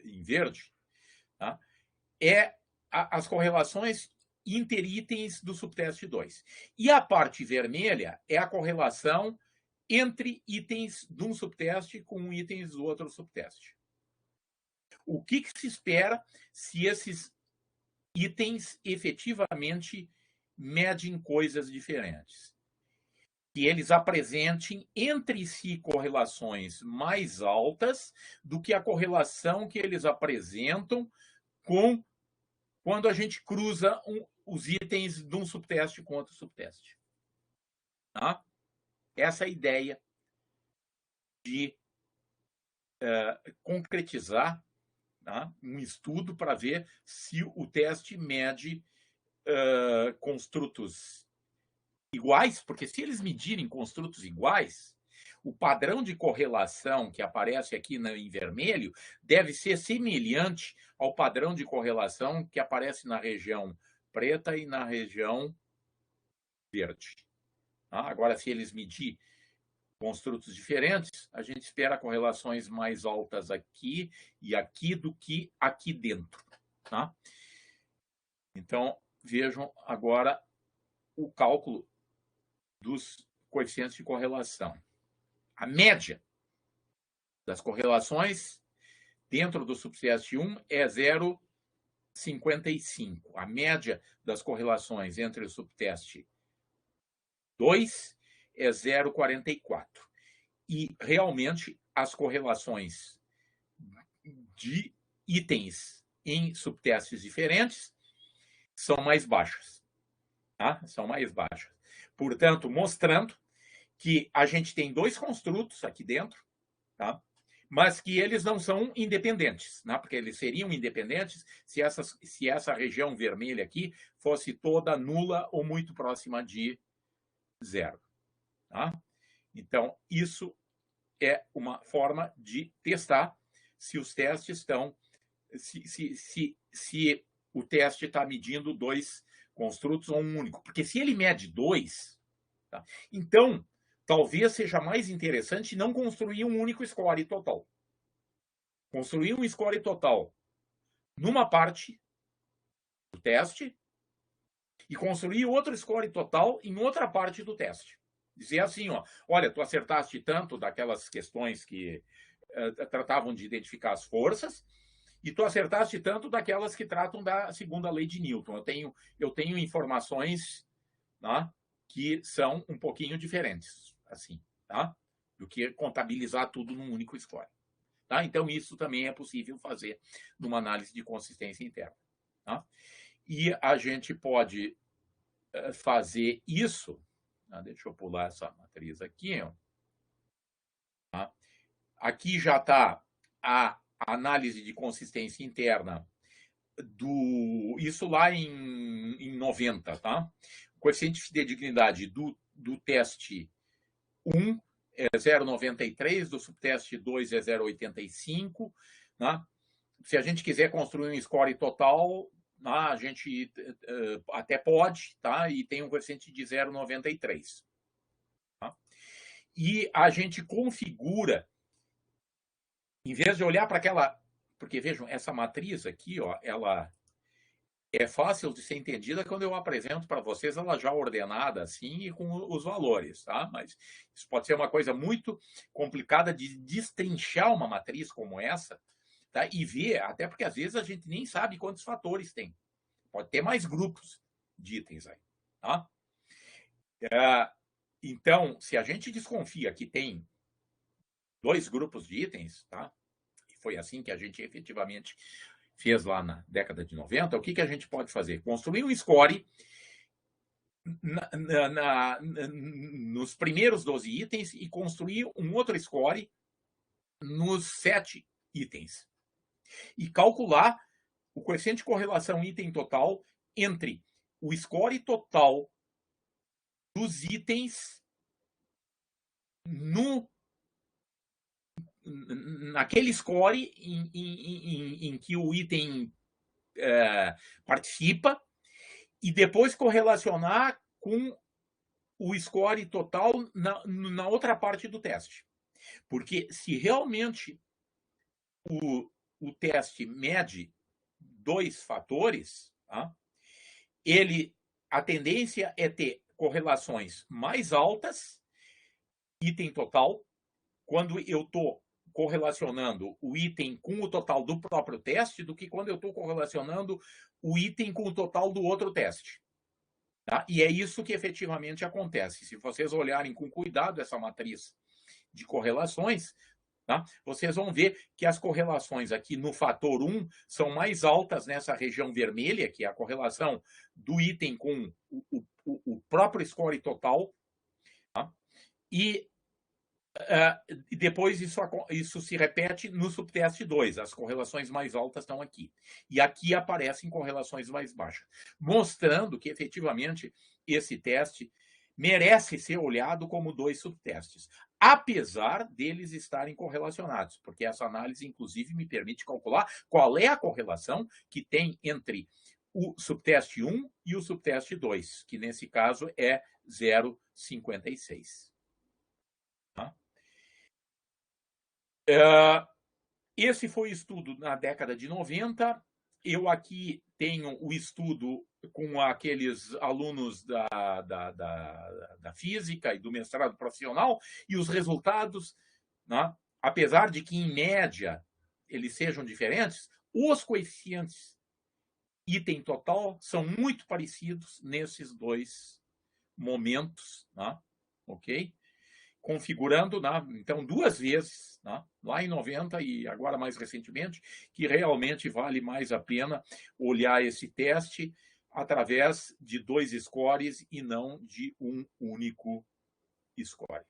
em verde, tá? É as correlações interitens do subteste 2. E a parte vermelha é a correlação entre itens de um subteste com itens do outro subteste. O que se espera se esses itens efetivamente medem coisas diferentes? Que eles apresentem entre si correlações mais altas do que a correlação que eles apresentam quando a gente cruza os itens de um subteste com outro subteste. Tá? Essa é a ideia de concretizar, tá? Um estudo para ver se o teste mede construtos iguais, porque se eles medirem construtos iguais, o padrão de correlação que aparece aqui em vermelho deve ser semelhante ao padrão de correlação que aparece na região preta e na região verde. Tá? Agora, se eles medirem construtos diferentes, a gente espera correlações mais altas aqui e aqui do que aqui dentro. Tá? Então, vejam agora o cálculo dos coeficientes de correlação. A média das correlações dentro do subteste 1 é 0,55. A média das correlações entre o subteste 2 é 0,44. E, realmente, as correlações de itens em subtestes diferentes são mais baixas. Tá? São mais baixas. Portanto, mostrando que a gente tem dois construtos aqui dentro, tá? Mas que eles não são independentes, né? Porque eles seriam independentes se essa região vermelha aqui fosse toda nula ou muito próxima de zero. Tá? Então, isso é uma forma de testar se os testes estão se o teste está medindo 2 construtos ou um único. Porque se ele mede 2, tá? Então, talvez seja mais interessante não construir um único score total. Construir um score total numa parte do teste e construir outro score total em outra parte do teste. Dizer assim, ó, olha, tu acertaste tanto daquelas questões que tratavam de identificar as forças, e tu acertaste tanto daquelas que tratam da segunda lei de Newton. Eu tenho informações, né, que são um pouquinho diferentes, assim, tá? Do que contabilizar tudo num único score. Tá? Então, isso também é possível fazer numa análise de consistência interna. Tá? E a gente pode fazer isso. Deixa eu pular essa matriz aqui. Ó. Tá? Aqui já está a análise de consistência interna isso lá em 90, tá? O coeficiente de fidedignidade do teste 1 é 0,93, do subteste 2 é 0,85, né? Se a gente quiser construir um score total, a gente até pode, tá? E tem um coeficiente de 0,93. Tá? E a gente configura, em vez de olhar para aquela... Porque, vejam, essa matriz aqui, ó, ela é fácil de ser entendida quando eu apresento para vocês ela já ordenada assim e com os valores, tá? Mas isso pode ser uma coisa muito complicada de destrinchar uma matriz como essa, tá? E ver, até porque às vezes a gente nem sabe quantos fatores tem. Pode ter mais grupos de itens aí, tá? Então, se a gente desconfia que tem 2 grupos de itens, tá? E foi assim que a gente efetivamente fez lá na década de 90, o que a gente pode fazer? Construir um score nos primeiros 12 itens e construir um outro score nos 7 itens. E calcular o coeficiente de correlação item total entre o score total dos itens naquele score em que o item participa e depois correlacionar com o score total na outra parte do teste. Porque se realmente o teste mede 2 fatores, tá? A tendência é ter correlações mais altas, item total, quando eu estou correlacionando o item com o total do próprio teste, do que quando eu estou correlacionando o item com o total do outro teste. Tá? E é isso que efetivamente acontece. Se vocês olharem com cuidado essa matriz de correlações, tá? Vocês vão ver que as correlações aqui no fator 1 são mais altas nessa região vermelha, que é a correlação do item com o próprio score total. Tá? E depois isso se repete no subteste 2. As correlações mais altas estão aqui. E aqui aparecem correlações mais baixas. Mostrando que, efetivamente, esse teste merece ser olhado como 2 subtestes. Apesar deles estarem correlacionados. Porque essa análise, inclusive, me permite calcular qual é a correlação que tem entre o subteste 1 e o subteste 2. Que, nesse caso, é 0,56. Esse foi o estudo na década de 90. Eu aqui tenho o estudo com aqueles alunos da física e do mestrado profissional, e os resultados, né, apesar de que, em média, eles sejam diferentes, os coeficientes item total são muito parecidos nesses 2 momentos, né, ok? Configurando, né, então, 2 vezes, né, lá em 90 e agora mais recentemente, que realmente vale mais a pena olhar esse teste através de 2 scores e não de um único score.